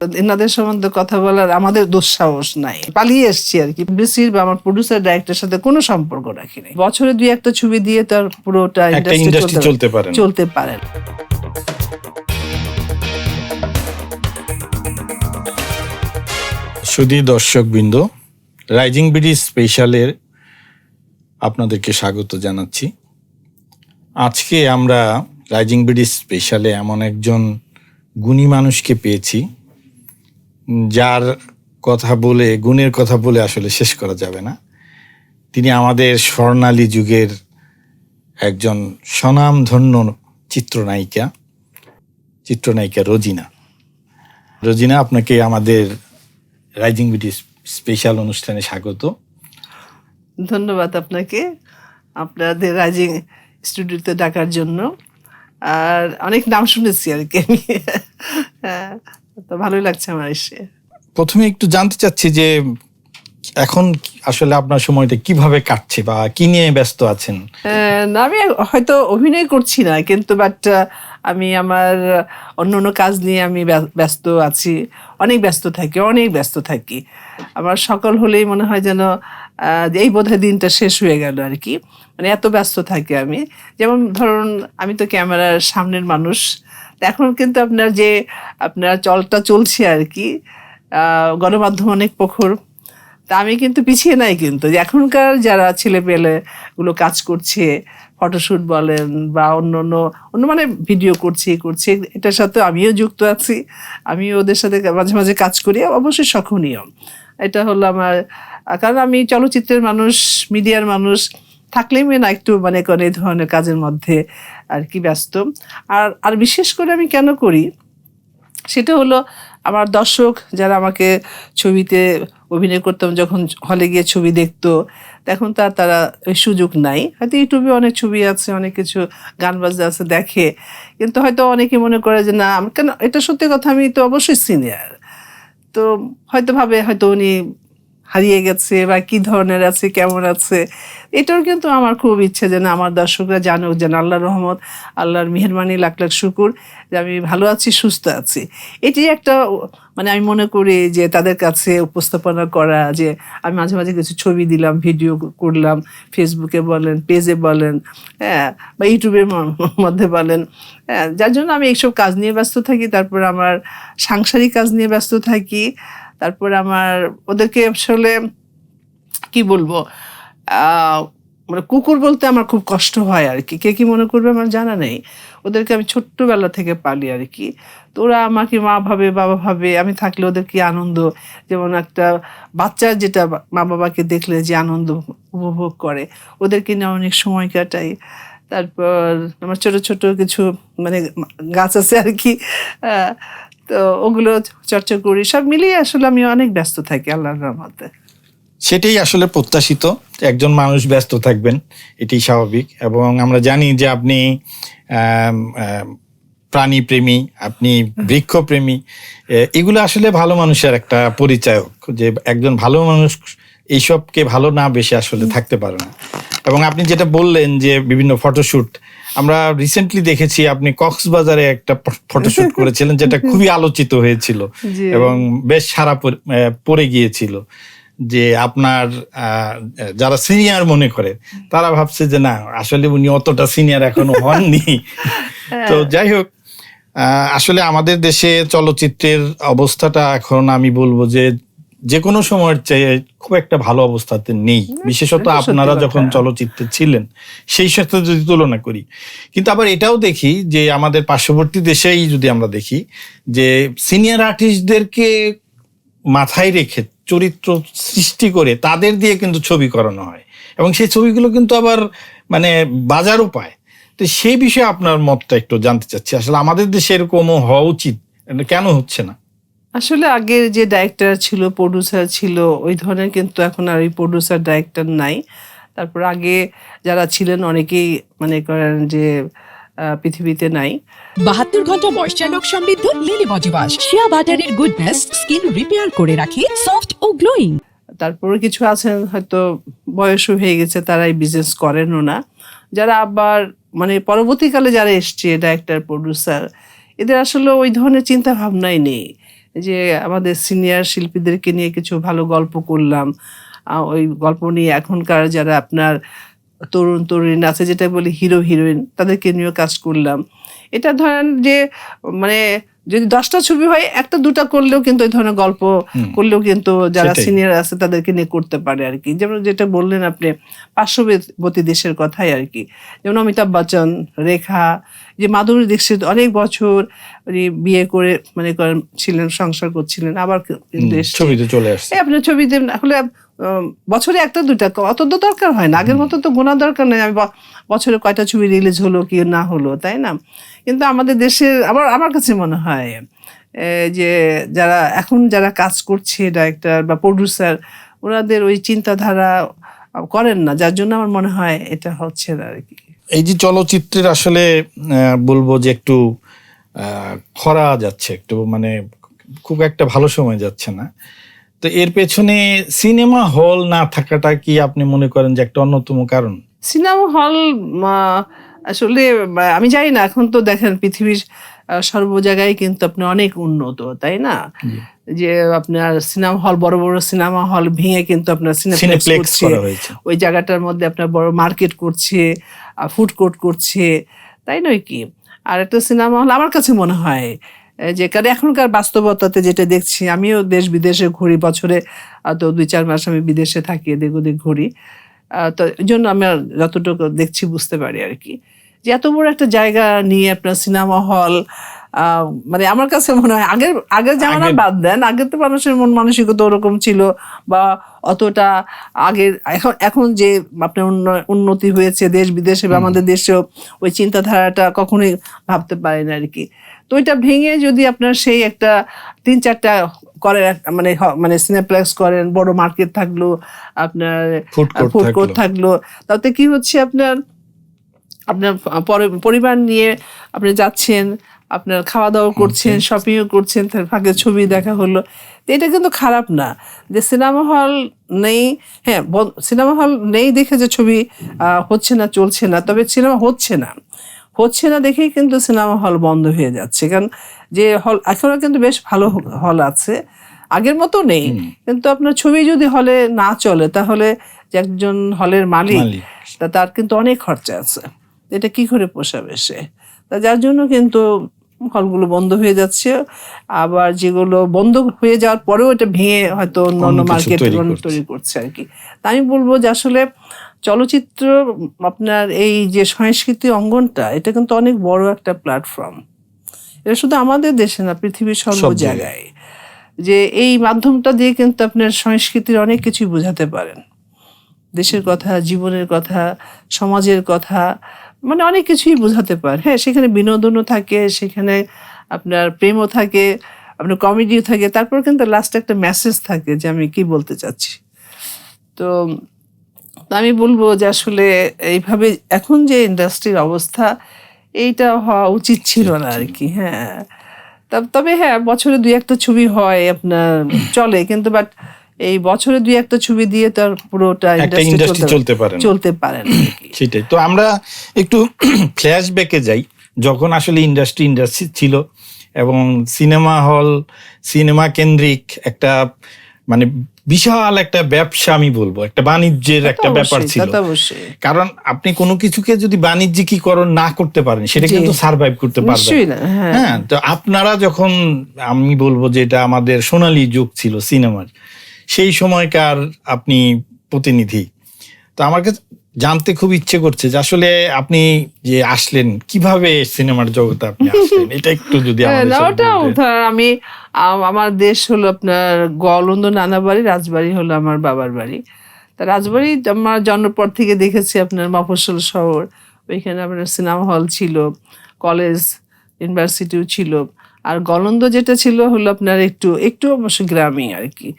এনাদের সম্বন্ধে কথা বলার আমাদের দুঃসাহস নাই, পালিয়ে এসছি আর কি। বিসির বা আমার প্রডিউসার ডাইরেক্টরের সাথে কোনো সম্পর্ক রাখিনি। বছরে 2-1টা ছবি দিয়ে তার পুরোটা ইন্ডাস্ট্রি চলতে পারে। শুধু দর্শকবৃন্দ, রাইজিং বিডি স্পেশালের আপনাদেরকে স্বাগত জানাচ্ছি। আজকে আমরা রাইজিং বিডি স্পেশালে এমন একজন গুণী মানুষকে পেয়েছি যার কথা বলে, গুণের কথা বলে আসলে শেষ করা যাবে না। তিনি আমাদের স্বর্ণালী যুগের একজন স্বনামধন্য চিত্রনায়িকা রোজিনা, আপনাকে আমাদের রাইজিং বিডি স্পেশাল অনুষ্ঠানে স্বাগত। ধন্যবাদ আপনাকে, আপনাদের রাইজিং স্টুডিওতে ডাকার জন্য। আর অনেক নাম শুনেছি আর কি, তো ভালোই লাগছে আমার এসে। প্রথমে একটু জানতে চাচ্ছি যে এখন আসলে আপনার সময়টা কিভাবে কাটছে বা কি নিয়ে ব্যস্ত আছেন? না, আমি হয়তো অভিনয় করছি না, কিন্তু বাট আমি আমার অন্য কাজ নিয়ে আমি ব্যস্ত আছি। অনেক ব্যস্ত থাকি। আমার সকাল হলেই মনে হয় যেন এই বোধহয় দিনটা শেষ হয়ে গেল আর কি, মানে এত ব্যস্ত থাকি আমি। যেমন ধরুন, আমি তো ক্যামেরার সামনের মানুষ, এখন কিন্তু আপনার চলটা চলছে আর কি, গণমাধ্যম অনেক প্রখর, তা আমি কিন্তু পিছিয়ে নাই। কিন্তু এখনকার যারা ছেলেপেলেগুলো কাজ করছে, ফটোশ্যুট বলেন বা অন্য মানে ভিডিও করছে, এটার সাথে আমিও যুক্ত আছি। আমিও ওদের সাথে মাঝে মাঝে কাজ করি, অবশ্যই সখনীয়। এটা হলো আমার, কারণ আমি চলচ্চিত্রের মানুষ, মিডিয়ার মানুষ থাকলেই না একটু মানে কোন এই ধরনের কাজের মধ্যে আর কি ব্যস্ত। আর বিশেষ করে আমি কেন করি সেটা হলো, আমার দর্শক যারা আমাকে ছবিতে অভিনয় করতাম, যখন হলে গিয়ে ছবি দেখতো, এখন তারা ওই সুযোগ নাই। হয়তো ইউটিউবে অনেক ছবি আছে, অনেক কিছু গান বাজনা আছে, দেখে, কিন্তু হয়তো অনেকে মনে করে যে না, কেন, এটা সত্যি কথা, আমি তো অবশ্যই সিনিয়র, তো হয়তো ভাবে হয়তো উনি হারিয়ে গেছে বা কি ধরনের আছে, কেমন আছে। এটাও কিন্তু আমার খুব ইচ্ছে যে না, আমার দর্শকরা জানুক যেন আল্লাহর রহমত, আল্লাহর মেহেরবানি, লাখ লাখ শুকুর যে আমি ভালো আছি, সুস্থ আছি। এটি একটা, মানে আমি মনে করি যে তাদের কাছে উপস্থাপনা করা, যে আমি মাঝে মাঝে কিছু ছবি দিলাম, ভিডিও করলাম, ফেসবুকে বলেন, পেজে বলেন, বা ইউটিউবের মধ্যে বলেন, যার জন্য আমি এইসব কাজ নিয়ে ব্যস্ত থাকি। তারপর আমার সাংসারিক কাজ নিয়ে ব্যস্ত থাকি। তারপর আমার ওদেরকে আসলে কি বলবো, মানে কুকুর বলতে আমার খুব কষ্ট হয় আর কি, কে কি মনে করবে আমার জানা নেই। ওদেরকে আমি ছোট্টবেলা থেকে পালি আর কি, তো ওরা আমাকে মা ভাবে, বাবা ভাবে। আমি থাকলে ওদের কি আনন্দ, যেমন একটা বাচ্চার যেটা মা বাবাকে দেখলে যে আনন্দ উপভোগ করে, ওদেরকে নিয়ে অনেক সময় কাটাই। তারপর আমার ছোট ছোট কিছু মানে গাছ আছে আর কি, তো ওগুলো চর্চা করি। সব মিলিয়ে আসলে আমি অনেক ব্যস্ত থাকি আল্লাহর রহমতে। সেটাই আসলে প্রত্যাশিত, একজন মানুষ ব্যস্ত থাকবেন, এটাই স্বাভাবিক। এবং আমরা জানি যে আপনি প্রাণী প্রেমী, আপনি বৃক্ষপ্রেমী। এগুলো আসলে ভালো মানুষের একটা পরিচায়ক, যে একজন ভালো মানুষ এইসবকে ভালো না বেশি আসলে থাকতে পারে না। এবং আপনি যেটা বললেন যে বিভিন্ন ফটোশ্যুট, আমরা রিসেন্টলি দেখেছি আপনি কক্সবাজারে একটা ফটোশ্যুট করেছিলেন, যেটা খুবই আলোচিত হয়েছিল এবং বেশ সারা পড়ে গিয়েছিল। যে আপনার যারা সিনিয়র মনে করে, তারা ভাবছে যে না, আসলে উনি অতটা সিনিয়র এখনো হননি। তো যাই হোক, আসলে আমাদের দেশে চলচ্চিত্রের অবস্থাটা এখন আমি বলবো যে কোনো সময়ের চেয়ে খুব একটা ভালো অবস্থাতে নেই, বিশেষত আপনারা যখন চলচ্চিত্রে ছিলেন সেই সাথে যদি তুলনা করি। কিন্তু আবার এটাও দেখি যে আমাদের পার্শ্ববর্তী দেশেই যদি আমরা দেখি, যে সিনিয়র আর্টিস্টদেরকে মাথায় রেখে চরিত্র সৃষ্টি করে তাদের দিয়ে কিন্তু ছবি করানো হয়, এবং সেই ছবিগুলো কিন্তু আবার মানে বাজারও পায়। তো সেই বিষয়ে আপনার মতটা একটু জানতে চাচ্ছি, আসলে আমাদের দেশে এরকমও হওয়া উচিত, কেন হচ্ছে না? আসলে আগের যে ডাইরেক্টর ছিল, প্রডিউসার ছিল, ওই ধরনের কিন্তু এখন আর ওই প্রডিউসার ডাইরেক্টর নাই। তারপর আগে যারা ছিলেন অনেকেই মনে করেন যে পৃথিবীতে নাই। 72 ঘন্টা ময়েশ্চার লক সমৃদ্ধ লিলি বডি ওয়াশ, শিয়া বাটারের গুডনেস স্কিন রিপেয়ার করে রাখে সফট ও গ্লোয়িং। তারপরে কিছু আছেন হয়তো বয়সও হয়ে গেছে, তারাই বিজনেস করেনও না। যারা আবার মানে পরবর্তীকালে যারা এসছে ডাইরেক্টর, প্রডিউসার, এদের আসলে ওই ধরনের চিন্তা ভাবনাই নেই যে আমাদের সিনিয়র শিল্পীদেরকে নিয়ে কিছু ভালো গল্প করলাম। ওই গল্প নিয়ে এখনকার যারা আপনার তরুণ তরুণী আছে, যেটা বলি হিরো হিরোইন, তাদেরকে নিয়েও কাজ করলাম। এটা ধরেন যে মানে যদি 10টা ছবি হয়, 1-2টা করলেও কিন্তু এই ধরনের গল্প করলেও কিন্তু যারা সেটাই। সিনিয়র আছে তাদেরকে নিয়ে করতে পারে আর কি। যেমন যেটা বললেন আপনি পার্শ্ববর্তী দেশের কথাই আর কি, যেমন অমিতাভ বচ্চন, রেখা, যে মাধুরী দীক্ষিত অনেক বছর বিয়ে করে মানে করেন ছিলেন, সংসার করছিলেন, আবার কিন্তু এসছে। ছবিতে চলে আসছে। আপনার ছবিতে আসলে বছরে 1-2টা অত তো দরকার হয় না, আগের মতো তো গোনা দরকার নেই আমি বছরে কয়টা ছবি রিলিজ হলো কি না হলো, তাই না? কিন্তু আমাদের দেশের আমার কাছে মনে হয় যে যারা কাজ করছে, ডাইরেক্টর বা প্রডিউসার, ওনাদের ওই চিন্তাধারা করেন না, যার জন্য আমার মনে হয় এটা হচ্ছে না আর কি। এই যে চলচ্চিত্রের আসলে বলবো যে একটু খরা যাচ্ছে, একটু মানে খুব একটা ভালো সময় যাচ্ছে না, তো এর পেছনে সিনেমা হল না থাকাটা কি আপনি মনে করেন যে একটা অন্যতম কারণ? সিনেমা হল আসলে আমি জানি না, এখন তো দেখেন পৃথিবীর সর্ব জায়গায় কিন্তু আপনি অনেক উন্নত, তাই না? যে আপনার সিনেমা হল, বড় বড় সিনেমা হল ভেঙে কিন্তু আপনার সিনেপ্লেক্স করা হয়েছে। ওই জায়গাটার মধ্যে আপনার বড় মার্কেট করছে, ফুড কোর্ট করছে, তাই নয় কি? আর একটা সিনেমা হল আমার কাছে মনে হয় যে, কারণ এখনকার বাস্তবতাতে যেটা দেখছি, আমিও দেশ বিদেশে ঘুরি, বছরে তো 2-4 মাস আমি বিদেশে থাকি, এদিক ওদিক ঘুরি, তো এই জন্য আমি যতটুকু দেখছি বুঝতে পারি আর কি, যে এত বড় একটা জায়গা নিয়ে আপনার সিনেমা হল, মানে আমার কাছে মনে হয় আগের জামানা বাদ দেন, আগে তো মানুষের মন মানসিকতা ওরকম ছিল, বা অতটা আগের এখন যে আপনার উন্নতি হয়েছে দেশ বিদেশে বা আমাদের দেশেও, ওই চিন্তাধারাটা কখনোই ভাবতে পারি না আর কি। তো ওইটা ভেঙে যদি আপনার সেই একটা 3-4টা করেন, মানে সিনেপ্লেক্স করেন, বড় মার্কেট থাকলো, আপনার ফুড কোর্ট থাকলো, তাতে কি হচ্ছে আপনার পরিবার নিয়ে আপনি যাচ্ছেন, আপনার খাওয়া দাওয়া করছেন, শপিংও করছেন, তার ফাঁকে ছবি দেখা হলো, তো এটা কিন্তু খারাপ না। যে সিনেমা হল নেই, হ্যাঁ সিনেমা হল নেই দেখে যে ছবি হচ্ছে না, চলছে না, তবে সিনেমা হচ্ছে না দেখেই কিন্তু সিনেমা হল বন্ধ হয়ে যাচ্ছে। কারণ যে হল এখনো কিন্তু বেশ ভালো হল আছে, আগের মতো নেই, কিন্তু আপনার ছবি যদি হলে না চলে, তাহলে যে একজন হলের মালিক তার কিন্তু অনেক খরচা আছে, এটা কি করে পোষাবে সে? তা যার জন্য কিন্তু হলগুলো বন্ধ হয়ে যাচ্ছে। আবার যেগুলো বন্ধ হয়ে যাওয়ার পরেও এটা ভেঙে হয়তো অন্য মার্কেট তৈরি করছে আর কি। তা আমি বলবো যে আসলে চলচ্চিত্র আপনার এই যে সংস্কৃতি অঙ্গনটা, এটা কিন্তু অনেক বড় একটা প্ল্যাটফর্ম। এটা শুধু আমাদের দেশে না, পৃথিবীর সর্ব জায়গায়, যে এই মাধ্যমটা দিয়ে কিন্তু আপনার সংস্কৃতির অনেক কিছুই বোঝাতে পারেন, দেশের কথা, জীবনের কথা, সমাজের কথা, মানে অনেক কিছুই বোঝাতে পারে। হ্যাঁ, সেখানে বিনোদনও থাকে, সেখানে আপনার প্রেমও থাকে, আপনার কমেডিও থাকে, তারপর কিন্তু লাস্টে একটা মেসেজ থাকে যে আমি কি বলতে চাচ্ছি। তো আমি বলবো যে আসলে এইভাবে এখন যে ইন্ডাস্ট্রির অবস্থা, এইটা হওয়া উচিত ছিল না আর কি। হ্যাঁ, তবে হ্যাঁ, বছরে 2-1টা ছবি হয় আপনার চলে, কিন্তু বাট এই বছরে 2-1টা ছবি দিয়ে তার পুরোটা ইন্ডাস্ট্রি চলতে পারে না। সেটাই তো, আমরা একটু ফ্ল্যাশব্যাকে যাই, যখন আসলে ইন্ডাস্ট্রি ছিল এবং সিনেমা হল, সিনেমা কেন্দ্রিক একটা মানে বিশাল একটা ব্যবসা, আমি বলবো একটা বাণিজ্যের একটা ব্যাপার ছিল। কারণ আপনি কোনো কিছুকে যদি বাণিজ্যিকীকরণ না করতে পারেন, সেটা কিন্তু সার্ভাইভ করতে পারবেন না। হ্যাঁ, তো আপনারা যখন, আমি বলবো যে এটা আমাদের সোনালী যুগ ছিল সিনেমার, সেই সময়কার আপনি প্রতিনিধি, তো আমার কাছে জানতে খুব ইচ্ছে করছে যে আসলে আপনি যে আসলেন, কিভাবে সিনেমার জগতে আপনি আসলেন, এটা একটু যদি আমি আমার দেশ হলো আপনার গোয়ালন্দ নানা বাড়ি, রাজবাড়ি হলো আমার বাবার বাড়ি। তা রাজবাড়ি আমার জন্মের পর থেকে দেখেছি আপনার মফস্বল শহর, ওইখানে আপনার সিনেমা হল ছিল, কলেজ ইউনিভার্সিটিও ছিল। আর গোয়ালন্দ যেটা ছিল হলো আপনার একটু অবশ্য গ্রামে আর কি,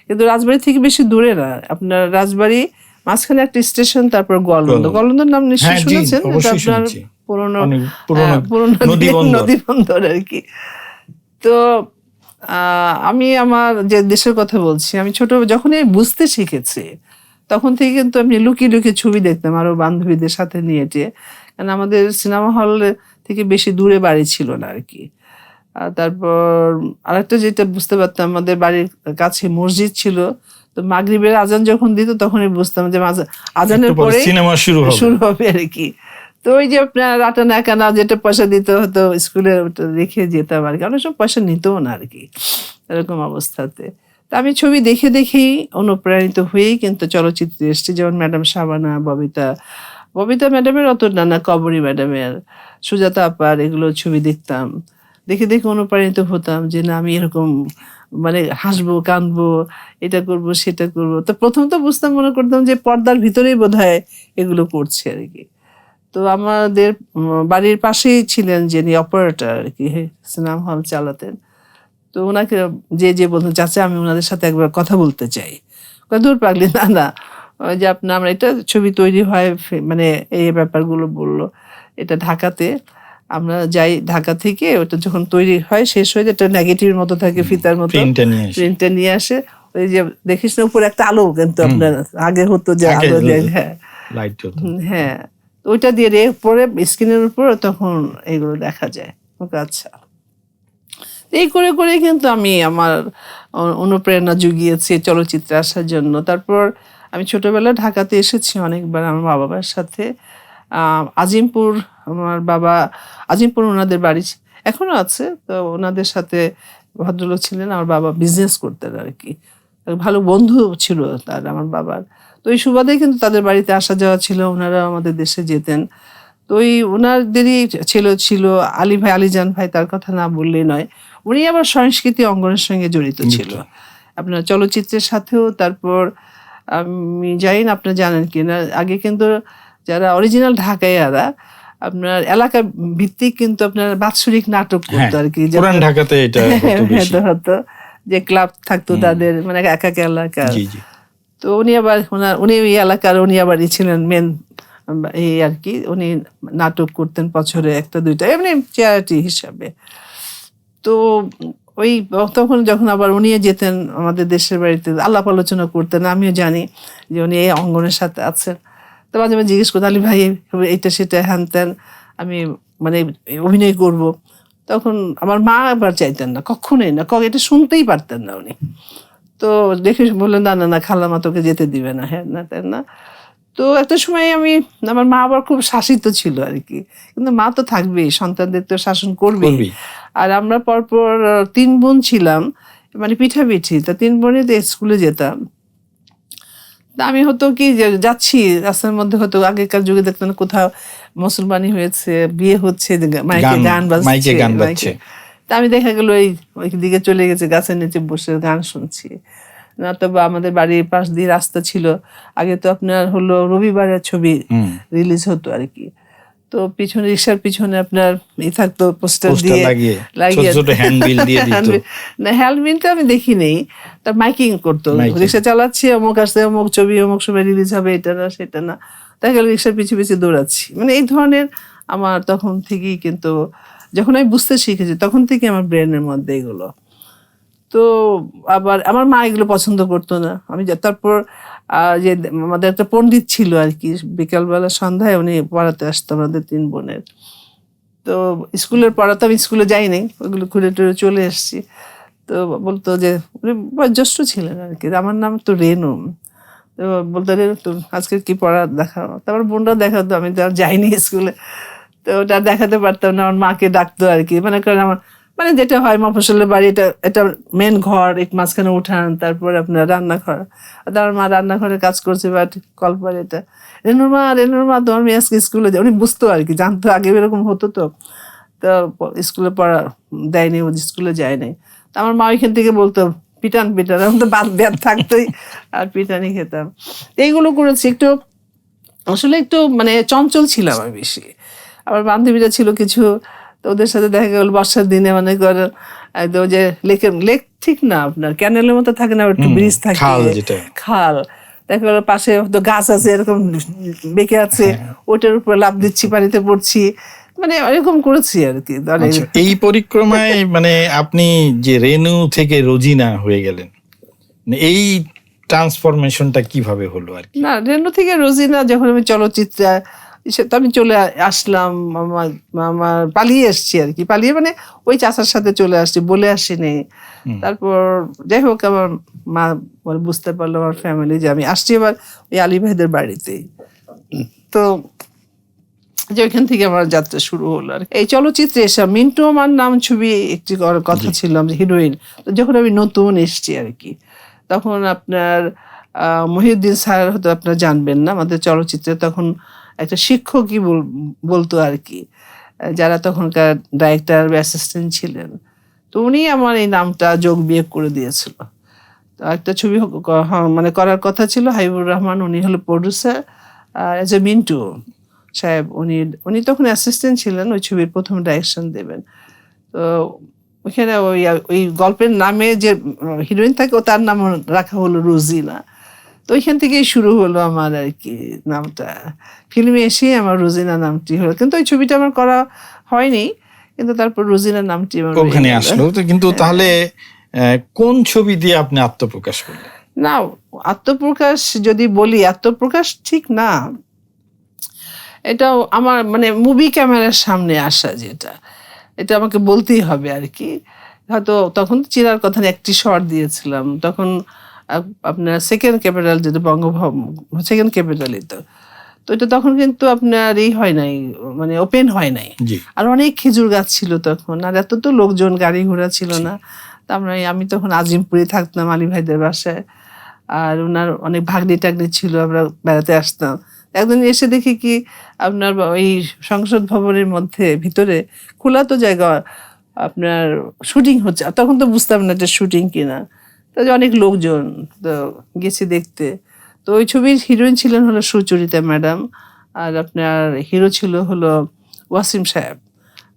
কিন্তু রাজবাড়ি থেকে বেশি দূরে না। আপনার রাজবাড়ি মাঝখানে একটা স্টেশন, তারপর গোয়ালন্দর নাম নিশ্চয়ই শুনেছেন, আপনার পুরনো নদী বন্দর আর কি। তো আমি আমার যে দেশের কথা বলছি, আমি ছোট যখনই বুঝতে শিখেছি, তখন থেকে কিন্তু আমি লুকিয়ে লুকিয়ে ছবি দেখতাম আরো বান্ধবীদের সাথে নিয়ে যেয়ে, কারণ আমাদের সিনেমা হল থেকে বেশি দূরে বাড়ি ছিল না আর কি। আর তারপর আরেকটা যেটা বুঝতে পারতাম, আমাদের বাড়ির কাছে মসজিদ ছিল, তো মাগরিবের আজান যখন দিত তখনই বুঝতাম যে আজানের পরে সিনেমা শুরু হবে আর কি। তো ওই যে আপনার রাটানা কানা যেটা পয়সা দিতে হতো স্কুলে, ওটা রেখে যেতাম আর কি, অনেক সময় পয়সা নিতও না আর কি, এরকম অবস্থাতে। তা আমি ছবি দেখে দেখেই অনুপ্রাণিত হয়েই কিন্তু চলচ্চিত্রে এসেছি, যেমন ম্যাডাম শাবানা, ববিতা ম্যাডামের অত না, কবরী ম্যাডামের, সুজাতা আপার, এগুলো ছবি দেখতাম, দেখে দেখে অনুপ্রাণিত হতাম যে না আমি এরকম মানে হাসবো, কাঁদবো, এটা করব সেটা করব। তো প্রথম তো বুঝতাম, মনে করতাম যে পর্দার ভিতরেই বোধহয় এগুলো করছে আর কি। তো আমাদের বাড়ির পাশেই ছিলেন যিনি অপারেটর আর কি, সিনেমা হল চালাতেন। তো ওনাকে যে বলতেন চাচা আমি ওনাদের সাথে একবার কথা বলতে চাই, দূর পাগলি না ওই যে আমরা এটা ছবি তৈরি হয় মানে এই ব্যাপারগুলো বললো, এটা ঢাকাতে আমরা যাই, ঢাকা থেকে ওটা যখন তৈরি হয় শেষ হয়ে যায়, এটা নেগেটিভের মতো থাকে, ফিতার মতো প্রিন্টটা নিয়ে আসে। ওই যে দেখিস না উপরে একটা আলো, কিন্তু আপনার আগে হতো যে আলো, হ্যাঁ হ্যাঁ, ওইটা দিয়ে পরে স্ক্রিনের উপর তখন এগুলো দেখা যায়। আচ্ছা, এই করে করে কিন্তু আমি আমার অনুপ্রেরণা জুগিয়েছি চলচ্চিত্রে আসার জন্য। তারপর আমি ছোটবেলায় ঢাকাতে এসেছি অনেকবার আমার মা বাবার সাথে। আজিমপুর, আমার বাবা আজিমপুর ওনাদের বাড়ি এখনো আছে, তো ওনাদের সাথে ভদ্রলোক ছিলেন, আমার বাবা বিজনেস করতেন আর কি, ভালো বন্ধু ছিল তার আমার বাবার। তো এই সুবাদে কিন্তু তাদের বাড়িতে আসা যাওয়া ছিল, ওনারা আমাদের দেশে যেতেন। তো ওই ওনাদেরই ছিল আলিজান ভাই, তার কথা না বললেই নয়। উনি আবার সংস্কৃতি অঙ্গনের সঙ্গে জড়িত ছিল আপনার চলচ্চিত্রের সাথেও। তারপর আমি জানি না আপনারা জানেন কিনা, আগে কিন্তু যারা অরিজিনাল ঢাকাইয়ারা আপনার এলাকা ভিত্তিক কিন্তু আপনার বাৎসরিক নাটক করতো আর কি, পুরান ঢাকাতে এটা হতো যে ক্লাব থাকতো তাদের, মানে এক এক এলাকার। তো উনি এই এলাকার, উনি আবার ছিলেন মেন এই আর কি, উনি নাটক করতেন বছরে একটা দুইটা, এমনি চ্যারিটি হিসাবে। তো ওই তখন যখন আবার উনি যেতেন আমাদের দেশের বাড়িতে, আলাপ আলোচনা করতেন, আমিও জানি যে উনি এই অঙ্গনের সাথে আছেন। তো মাঝে মাঝে জিজ্ঞেস করতেন, আলী ভাই এইটা সেটা হ্যান ত্যান, আমি মানে অভিনয় করব। তখন আমার মা আবার চাইতেন না, কখনোই না, এটা শুনতেই পারতেন না উনি। তো দেখে বললেন না খালামা তোকে যেতে দিবে না, হ্যাঁ না তেন না। তো একটা সময় আমার মা আবার খুব শাসিত ছিল আর কি, কিন্তু মা তো থাকবেই, সন্তানদের তো শাসন করবেই। আর আমরা পরপর 3 বোন ছিলাম, মানে পিঠাপিঠি, তা 3 বোনে স্কুলে যেতাম। তা আমি হতো কি যে যাচ্ছি রাস্তার মধ্যে, হতো আগেকার যুগে দেখতেন কোথাও মুসলমানি হয়েছে, বিয়ে হচ্ছে, মাইকে গান বাজছে, তা আমি দেখা গেল ওই দিকে চলে গেছে, গাছের নিচে বসে গান শুনছি। না তো আমাদের বাড়ির পাশ দিয়ে রাস্তা ছিল, আগে তো আপনার হলো রবিবারের ছবি রিলিজ হতো আর কি। তো পিছনে রিক্সার পিছনে আপনার থাকতো পোস্টার দিয়ে লাগিয়ে, না হ্যান্ডবিলটা আমি দেখি নেই, তার মাইকিং করতো, রিক্সা চালাচ্ছি, অমুক আসছে, অমুক ছবি অমুক সময় রিলিজ হবে, এটা না সেটা না, তাই গেল রিক্সার পিছু পিছু দৌড়াচ্ছি। মানে এই ধরনের আমার তখন থেকেই, কিন্তু যখন আমি বুঝতে শিখেছি তখন থেকে আমার ব্রেনের মধ্যে এগুলো। তো আবার আমার মা এগুলো পছন্দ করতো না। আমি তারপর যে আমাদের একটা পণ্ডিত ছিল আর কি, বিকালবেলা সন্ধ্যায় উনি পড়াতে আসতো আমাদের 3 বোনের। তো স্কুলের পড়াতাম, স্কুলে যাইনি, ওইগুলো ঘুরে টুরে চলে এসছি। তো বলতো যে উনি বয়োজ্যেষ্ঠ ছিলেন আর কি, আমার নাম তো রেনু। তো বলতো রেনু তো আজকে কি পড়া দেখাও, তারপর বোনরা দেখাতো, আমি তো যাইনি স্কুলে, তো ওটা দেখাতে পারতাম না। আমার মাকে ডাকতো আর কি, মানে কারণ আমার মানে যেটা হয় মফস্বলের বাড়ি, এটা মেন ঘর, এক মাঝখানে উঠান, তারপর আপনার রান্নাঘর। আমার মা রান্নাঘরে কাজ করছে, বাট কলপার এটা রেনুর মা তোমার মেয়ে আজকে স্কুলে যায়, উনি বুঝতো আর কি, জানতো আগে এরকম হতো। তো স্কুলে পড়া দেয়নি, ও স্কুলে যায়নি। তা আমার মা ওইখান থেকে বলতো পিটান আমি তো বাদ ব্যাট থাকতোই, আর পিটানি খেতাম। এইগুলো করেছি, আসলে একটু মানে চঞ্চল ছিলাম আমি বেশি। আবার বান্ধবীরা ছিল কিছু, তো ওদের সাথে দেখা গেল বর্ষার দিনে মানে করেন একদম যে লেক ঠিক না আপনার ক্যানেলের মতো থাকে না, একটু ব্রিজ থাকে, খাল, দেখা গেল পাশে হয়তো গাছ আছে এরকম বেঁকে আছে, ওটার উপর লাফ দিচ্ছি, পানিতে পড়ছি, মানে এরকম করেছি আর কি। এই পরিক্রমায় মানে আপনি যে রেনু থেকে রোজিনা হয়ে গেলেন, এই ট্রান্সফরমেশনটা কিভাবে হলো আর কি? না, রেনু থেকে রোজিনা যখন আমি চলচ্চিত্রে তো আমি চলে আসলাম, আমার পালিয়ে এসছি আর কি, পালিয়ে মানে ওই চাচার সাথে চলে আসছি, বলে আসিনি। তারপর যাই হোক আমার মা বুঝতে পারলো, আমার ফ্যামিলি, যে আমি আসছি এবার ওই আলী ভাইদের বাড়িতে। তো যে ওইখান থেকে আমার যাত্রা শুরু হলো আর এই চলচ্চিত্রে এসে। মিন্টু আমার নাম ছবি একটি কথা ছিল হিরোইন, তো যখন আমি নতুন এসছি আর কি, তখন আপনার মহিউদ্দিন স্যার হয়তো আপনারা জানবেন না, আমাদের চলচ্চিত্রে তখন একটা শিক্ষকই বলতো আর কি, যারা তখনকার ডাইরেক্টর অ্যাসিস্ট্যান্ট ছিলেন, তো উনি আমার এই নামটা যোগ বিয়োগ করে দিয়েছিল। তো একটা ছবি মানে করার কথা ছিল, হাবিবুর রহমান উনি হলো প্রডিউসার, আর এজ এ মিন্টু সাহেব উনি তখন অ্যাসিস্ট্যান্ট ছিলেন, ওই ছবির প্রথম ডাইরেকশন দেবেন। তো ওইখানে ওই গল্পের নামে যে হিরোইন থাকে তার নাম রাখা হলো রোজিনা। তো ওইখান থেকেই শুরু হলো আমার আর কি নামটা। ফিল্মে এসে আমার রোজিনা নামটি হলো, কিন্তু ওই ছবিটা আমার করা হয়নি, কিন্তু তারপর রোজিনা নামটি আমার ওখানে আসলো। তো কিন্তু তাহলে কোন ছবি দিয়ে আপনি আত্মপ্রকাশ করলেন? না, আত্মপ্রকাশ যদি বলি, আত্মপ্রকাশ ঠিক না, এটাও আমার মানে মুভি ক্যামেরার সামনে আসা, যেটা এটা আমাকে বলতেই হবে আর কি। হয়তো তখন চিরার কথা একটি শর্ট দিয়েছিলাম, তখন আপনার সেকেন্ড ক্যাপিটাল, যেটা বঙ্গভবন সেকেন্ড ক্যাপিটালই, তো এটা তখন কিন্তু আপনার এই হয় নাই, মানে ওপেন হয় নাই, আর অনেক খেজুর গাছ ছিল তখন, আর এত তো লোকজন, গাড়ি ঘোড়া ছিল না। তা আমি তখন আজিমপুরে থাকতাম আলী ভাইদের বাসায়, আর ওনার অনেক ভাগ্নি টাগ্নি ছিল, আমরা বেড়াতে আসতাম। একদিন এসে দেখি কি আপনার ওই সংসদ ভবনের মধ্যে ভিতরে খোলা তো জায়গা, আপনার শুটিং হচ্ছে, তখন তো বুঝতাম না যে শুটিং কিনা, তো অনেক লোকজন, তো গেছি দেখতে। তো ওই ছবির হিরোইন ছিলেন হলো সুচরিতা ম্যাডাম, আর আপনার হিরো ছিল হলো ওয়াসিম সাহেব।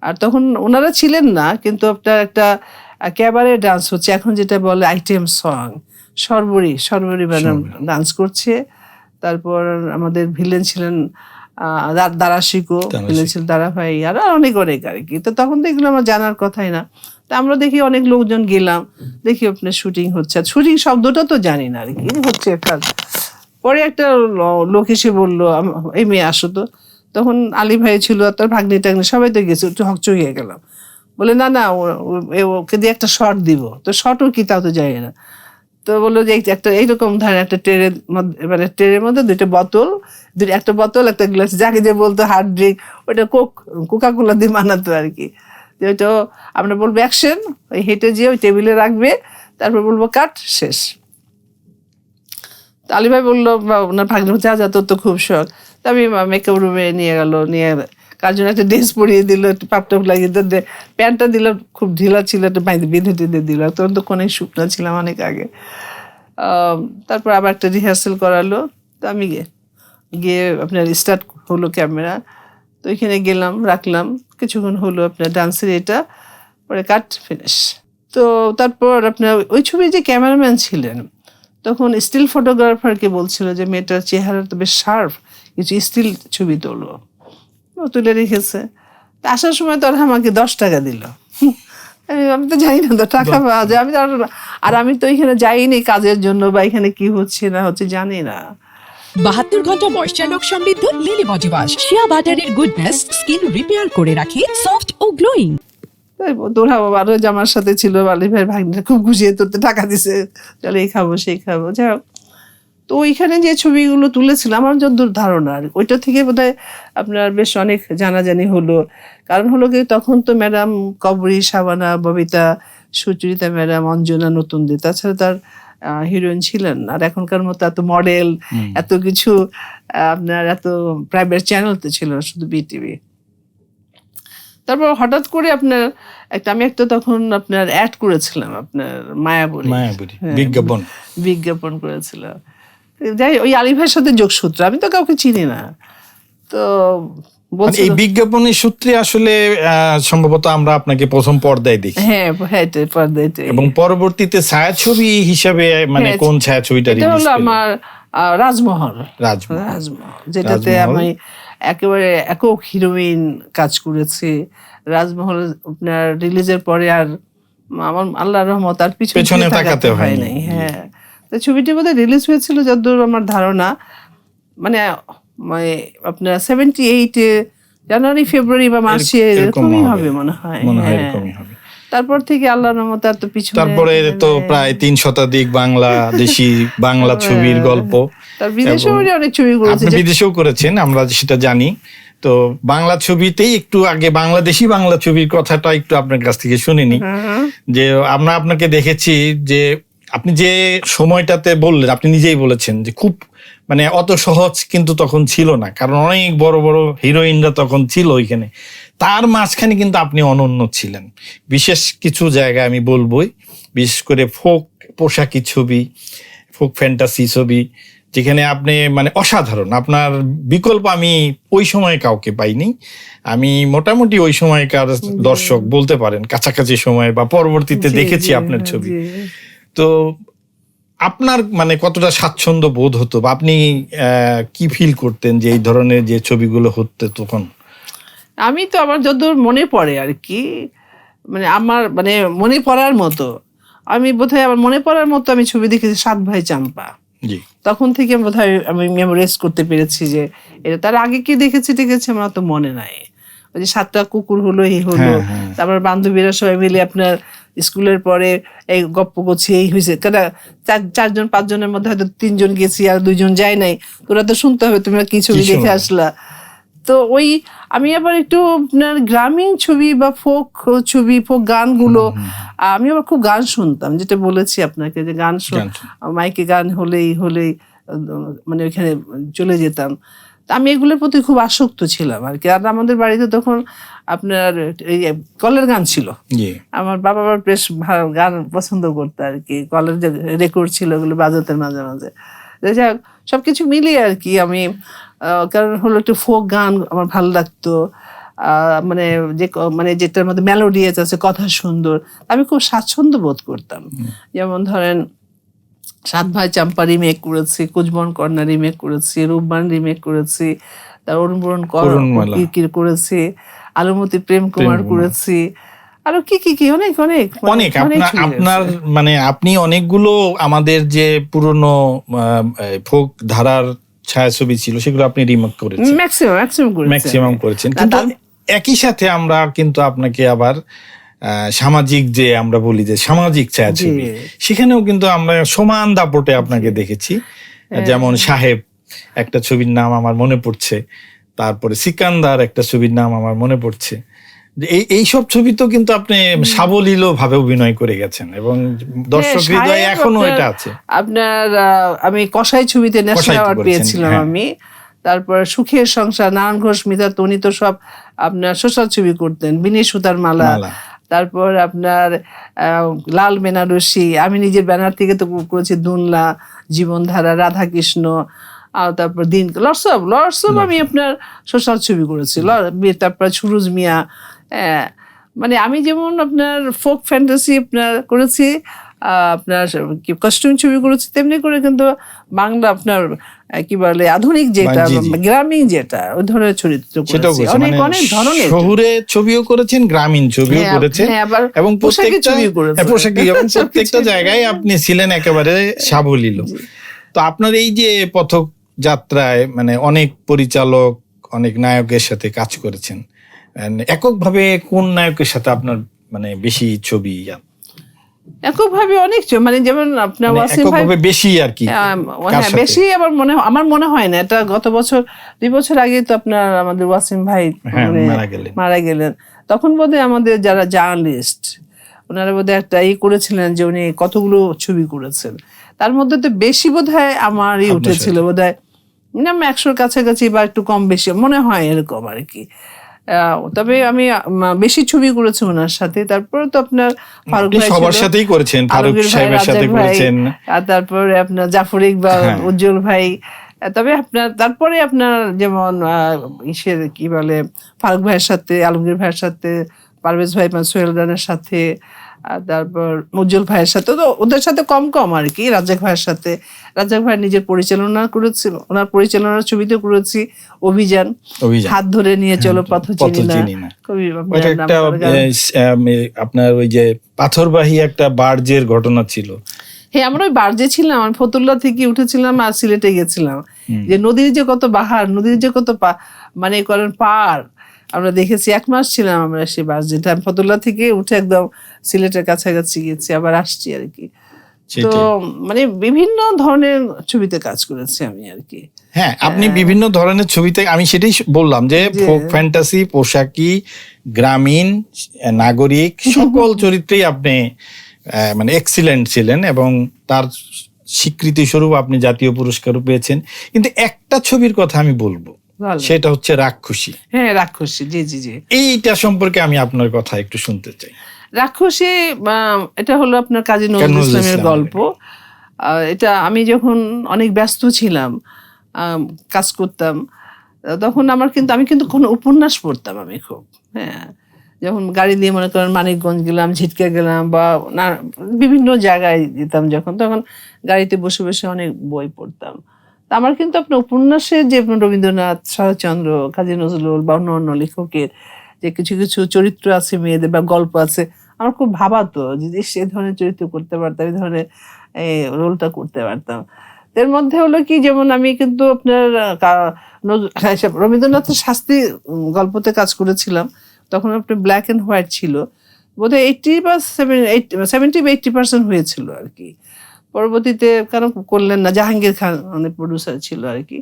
আর তখন ওনারা ছিলেন না, কিন্তু আপনার একটা ক্যাবারে ডান্স হচ্ছে, এখন যেটা বলে আইটেম সং, সর্বরী ম্যাডাম ডান্স করছে। তারপর আমাদের ভিলেন ছিলেন দারাশিকো, ভিলেন ছিলেন দারা ভাই, আর অনেক আর কি। তো তখন তো এগুলো আমার জানার কথাই না। তা আমরা দেখি অনেক লোকজন গেলাম, দেখি আপনার শুটিং হচ্ছে, শুটিং শব্দটা তো জানি না আর কি, হচ্ছে কাজ। পরে একটা লোক এসে বললো, এই মেয়ে আসো তো। তখন আলী ভাই ছিল, তার ভাগ্নি টাগ্নি সবাই তো গেছে, একটু হকচকিয়ে গেলাম, বলে না না ওকে দিয়ে একটা শর্ট দিব। তো শর্টও কি তাও তো জানি না। তো বললো যে একটা এইরকম ধরেন একটা ট্রেনের মধ্যে, মানে ট্রেনের মধ্যে দুইটা বোতল, একটা বোতল একটা গ্লাস, যাকে যে বলতো হার্ড ড্রিঙ্ক, ওইটা কোকা কোলা দিয়ে বানাতো আর কি। যে ওইটা আমরা বলবো অ্যাকশন, ওই হেঁটে যেয়ে ওই টেবিলে রাখবে, তারপর বলবো কাট, শেষ। তো আলী ভাই বললো, বা ওনার ভাগ্নি যা তোর তো খুব শখ। তো আমি মেকআপ রুমে নিয়ে গেল, নিয়ে কার জন্য একটা ড্রেস পরিয়ে দিল, একটু পাপটাপ লাগিয়ে দিল, প্যান্টটা দিল খুব ঢিলা ছিল, একটু বেঁধে টেঁধে দিল, তখন তো অনেক শুকনো ছিলাম অনেক আগে। তারপর আবার একটা রিহার্সেল করালো। তো আমি গিয়ে আপনার স্টার্ট হলো ক্যামেরা, তো এখানে গেলাম, রাখলাম, কিছুক্ষণ হলো আপনার ডান্সের এটা, পরে কাট, ফিনিশ। তো তারপর আপনার ওই ছবির যে ক্যামেরাম্যান ছিলেন, তখন স্টিল ফটোগ্রাফারকে বলছিল যে মেয়েটার চেহারা তো বেশ শার্প, কিছু স্টিল ছবি তোলো, তুলে রেখেছে। আসার সময় তো আমাকে 10 টাকা দিল। আমি তো জানি না তো টাকা পাওয়া যায়, আমি তো এখানে যাইনি কাজের জন্য, বা এখানে কি হচ্ছে না হচ্ছে জানি না। 72 ঘন্টা ময়েশ্চার লক সমৃদ্ধ লিলি বডি ওয়াশ, শিয়া বাটারের গুডনেস স্কিন রিপেয়ার করে রাখে সফট ও গ্লোয়িং। তোরা আরো জামার সাথে ছিল, আলী ভাই ভাগ্নিটা খুব খুশিয়ে তোরতে টাকা দিছে, চলে এই খাবো সেই খাবো, যাই হোক। তো ওইখানে যে ছবিগুলো তুলেছিল, আমার যতদূর ধারণা ওইটা থেকে বোধহয় আপনার বেশ অনেক জানাজানি হলো। কারণ হলো কি তখন তো ম্যাডাম কবরী, শাবানা, ববিতা, সুচরিতা ম্যাডাম, অঞ্জনা নতুন দিয়ে, তাছাড়া তার হিরোইন ছিলেন। আর এখনকার মতো এত মডেল, এত কিছু আপনার এত প্রাইভেট চ্যানেল তো ছিল না, শুধু বিটিভি। তারপর হঠাৎ করে আপনার আমি একটা তখন আপনার অ্যাড করেছিলাম, আপনার মায়াবরী বিজ্ঞাপন করেছিলাম। যাই ওই আলী ভাইয়ের সাথে যোগসূত্র, আমি তো কাউকে চিনি না। তো এই বিজ্ঞাপনের সূত্রে আসলে সম্ভবত আমরা আপনাকে প্রথম পর্দায় দেখি। হ্যাঁ, পর্দায়, এবং পরবর্তীতে ছায়াছবি হিসাবে মানে কোন ছায়াছবিটা রিলিজ হলো আমার রাজমহল, যেটাতে আমি একেবারে একক হিরোইন কাজ করেছি। রাজমহল আপনার রিলিজের পরে আর আমার আল্লাহর রহমত আর পিছনে তাকাতে হয় নাই। হ্যাঁ, তো ছবিটি বোধহয় রিলিজ হয়েছিল যতদূর আমার ধারণা, মানে মানে আপনার 78-এ জানুয়ারি ফেব্রুয়ারি বা মার্চে এরকমই হবে মনে হয়। এরকমই হবে। তারপর থেকে আল্লাহর রহমতে আর তো পিছনে তারপরে তো প্রায় 3 শতাধিক বাংলাদেশি বাংলা ছবির গল্প। তার বিদেশেও অনেক ছবি আপনি করেছে। বিদেশেও করেছেন, আমরা সেটা জানি। তো বাংলা ছবিতেই একটু আগে বাংলাদেশি বাংলা ছবির কথাটা একটু আপনার কাছ থেকে শুনিনি। যে আমরা আপনাকে দেখেছি যে আপনি যে সময়টাতে বললেন, আপনি নিজেই বলেছেন যে খুব মানে অত সহজ কিন্তু তখন ছিল না, কারণ অনেক বড় বড় হিরোইনরা তখন ছিল ওইখানে। তার মাঝখানে কিন্তু আপনি অনন্য ছিলেন। বিশেষ কিছু জায়গায় আমি বলবোই, বিশেষ করে ফোক পোশাকি ছবি, ফোক ফ্যান্টাসি ছবি, যেখানে আপনি মানে অসাধারণ, আপনার বিকল্প আমি ওই সময় কাউকে পাইনি। আমি মোটামুটি ওই সময়কার দর্শক বলতে পারেন, কাছাকাছি সময় বা পরবর্তীতে দেখেছি আপনার ছবি। তো আপনার মানে কতটা স্বাচ্ছন্দ্য বোধ হতো, বা আপনি কি ফিল করতেন যে এই ধরনের যে ছবিগুলো হতো তখন? আমি তো আমার যতদূর মনে পড়ে আর কি, মানে আমার মানে মনে পড়ার মতো, আমি বোধহয় আমার মনে পড়ার মতো আমি ছবি দেখেছি 7 ভাই চাম্পা। জি। তখন থেকে বোধহয় আমি মেমোরাইজ করতে পেরেছি যে এটা। তার আগে কি দেখেছি আমার তো মনে নাই। ওই যে 7টা কুকুর হলো, এই হলো, তারপর বান্ধবীরা সবাই মিলে আপনার স্কুলের পরে এই গপ্প করছি, এই হয়েছে। কেন 4-5 জনের মধ্যে হয়তো 3 জন গেছি আর 2 জন যায় নাই, তোরা তো শুনতে হবে তোমরা কি ছবি দেখে আসলা। তো ওই আমি আবার একটু আপনার গ্রামীণ ছবি বা ফোক ছবি, ফোক গানগুলো, আমি আবার খুব গান শুনতাম, যেটা বলেছি আপনাকে যে গান মাইকে গান হলেই মানে ওইখানে চলে যেতাম। তা আমি এগুলোর প্রতি খুব আসক্ত ছিলাম আর কি। আর আমাদের বাড়িতে তখন আপনার এই কলের গান ছিল। আমার বাবা আবার বেশ ভালো গান পছন্দ করতো আর কি, কলের যে রেকর্ড ছিল ওগুলো বাজাতেন মাঝে মাঝে। যাই হোক, সবকিছু মিলিয়ে আর কি আমি, কারণ হলো একটু ফোক গান আমার ভালো লাগতো, মানে যে মানে যেটার মধ্যে মেলোডিয়াস আছে, কথা সুন্দর, আমি খুব স্বাচ্ছন্দ্য বোধ করতাম। যেমন ধরেন 7 ভাই চাম্পা রিমেক করেছি, কুচবন কর্ণা রিমেক করেছি, রূপবান রিমেক করেছি, তার অরুণ কিরকির করেছি, আলুমতি প্রেম কুমার করেছি, আরো কি অনেক অনেক অনেক আপনার মানে আপনি অনেকগুলো আমাদের যে পুরনো ফোক ধারার ছায়াছবি ছিল সেগুলো আপনি রিমেক করেছেন, ম্যাক্সিমাম করেছেন। কিন্তু একই সাথে আমরা কিন্তু আপনাকে আবার সামাজিক যে আমরা বলি যে সামাজিক ছায়াছবি, সেখানেও কিন্তু আমরা সমান দাপটে আপনাকে দেখেছি। যেমন সাহেব একটা ছবির নাম আমার মনে পড়ছে, তারপরে সিকান্দার একটা ছবির নাম আমার মনে পড়ছে। এইসব ছবি তো কিন্তু আপনি সাবলীল ভাবে অভিনয় করে গেছেন এবং দর্শক হৃদয়ে এখনো এটা আছে। আপনার আমি কসাই ছবিতে ন্যাশনাল অ্যাওয়ার্ড পেয়েছিলাম আমি। তারপর সুখের সংসার, নারায়ণ ঘোষ, মিতা তনি তো সব আপনার সোশ্যাল ছবি করতেন, বিনি সুতার মালা। তারপর আপনার লাল বেনারসি, আমি নিজের ব্যানার থেকে তো করেছি দুনলা, জীবনধারা, রাধাকৃষ্ণ, আর তারপর দিন লর্ডস অফ আমি আপনার সোশ্যাল ছবি করেছি। তারপর সুরুজ মিয়া, মানে আমি যেমন আপনার ফোক ফ্যান্টাসি আপনার করেছি, আপনার কস্টিউম ছবি করেছি, তেমনি করে কিন্তু বাংলা আপনার কি বলে আধুনিক যেটা, গ্রামীণ যেটা, ওই ধরনের চরিত্র করেছি, অনেক অনেক ধরনের। শহুরে ছবিও করেছেন, গ্রামীণ ছবিও করেছেন, এবং পোশাকি ছবিও করেছেন, পোশাকি এবং প্রত্যেকটা জায়গায় আপনি ছিলেন একেবারে সাবলীল। তো আপনার এই যে পথক যাত্রায় মানে অনেক পরিচালক, অনেক নায়কের সাথে কাজ করেছেন, এককভাবে কোন নায়কের সাথে আপনার মানে বেশি ছবি? এককভাবে অনেক, মানে যেমন আপনার ওয়াসিম ভাই বেশি আর কি, বেশি আমার মনে হয় না। এটা গত বছর 2 বছর আগে তো আপনার আমাদের ওয়াসিম ভাই মারা গেলেন। তখন বোধহয় আমাদের যারা জার্নালিস্ট ওনারা বোধহয় একটা করেছিলেন যে উনি কতগুলো ছবি করেছেন, তার মধ্যে তো বেশি বোধহয় আমারই উঠেছিল, বোধহয় 100-র কাছাকাছি বা একটু কম বেশি মনে হয় এরকম আর কি। তবে আমি বেশি ছবি করেছি ওনার সাথে। তারপরে তো আপনার ফারুক ভাই সবার সাথেই করেছেন, ফারুক সাহেবের সাথে করেছেন, আর তারপরে আপনার জাফর ইকবাল, উজ্জ্বল ভাই। তবে আপনার তারপরে আপনার যেমন ইসের কি বলে ফারুক ভাইয়ের সাথে, আলমগীর ভাইয়ের সাথে, পারভেজ ভাই, সোহেল রানের সাথে, আর তারপর উজ্জ্বল ভাইয়ের সাথে, তো ওদের সাথে কম কম আর কি। রাজ্জাক ভাইয়ের সাথে, রাজ্জাক ভাই নিজের পরিচালনা করেছি, ওনার পরিচালনার ছবিতে করেছি অভিযান, হাত ধরে নিয়ে চলো পথ চিনি না, আপনার ওই যে পাথরবাহী একটা বার্জের ঘটনা ছিল। হ্যাঁ, আমরা ওই বার্জে ছিলাম, আমি ফতুল্লা থেকে উঠেছিলাম আর সিলেটে গেছিলাম। যে নদীর যে কত বাহার, নদীর যে কত মানে করেন পার আমরা দেখেছি। 1 মাস ছিলাম আমরা সেই বাস, যেটা আমি ফতুল্লা থেকে উঠে একদম সিলেটের কাছাকাছি গেছি, আবার আসছি আর কি। তো মানে বিভিন্ন ধরনের ছবিতে কাজ করেছি আমি আর কি। হ্যাঁ, আপনি বিভিন্ন ধরনের ছবিতে, আমি সেটাই বললাম যে ফোক ফ্যান্টাসি, পোশাকি, গ্রামীণ, নাগরিক সকল চরিত্রেই আপনি মানে এক্সিলেন্ট ছিলেন এবং তার স্বীকৃতি স্বরূপ আপনি জাতীয় পুরস্কারও পেয়েছেন। কিন্তু একটা ছবির কথা আমি বলবো, সেটা হচ্ছে রাক্ষসী। হ্যাঁ, রাক্ষসী, জি জি জি। এইটা সম্পর্কে আমি আপনার কথা একটু শুনতে চাই। রাক্ষসী এটা হলো আপনার কাজী নজরুল ইসলামের গল্প। এটা আমি যখন অনেক ব্যস্ত ছিলাম, কাজ করতাম, তখন আমি কিন্তু কোনো উপন্যাস পড়তাম আমি খুব। হ্যাঁ, যখন গাড়ি দিয়ে মনে করেন মানিকগঞ্জ গেলাম, ঝিটকা গেলাম বা বিভিন্ন জায়গায় যেতাম, তখন গাড়িতে বসে বসে অনেক বই পড়তাম। আমার কিন্তু আপনার উপন্যাসের যে রবীন্দ্রনাথ, শরৎচন্দ্র, কাজী নজরুল বা অন্য লেখকের যে কিছু কিছু চরিত্র আছে মেয়েদের বা গল্প আছে, আমার খুব ভাবাতো যদি সে ধরনের চরিত্র করতে পারতাম, এই ধরনের রোলটা করতে পারতাম। এর মধ্যে হলো কি, যেমন আমি কিন্তু আপনার রবীন্দ্রনাথের শাস্তি গল্পতে কাজ করেছিলাম, তখন আপনার ব্ল্যাক অ্যান্ড হোয়াইট ছিল, বোধহয় 70-80% হয়েছিল আর কি। পরবর্তীতে কেন করলেন না, জাহাঙ্গীর খান অনেক প্রডিউসার ছিল আর কি।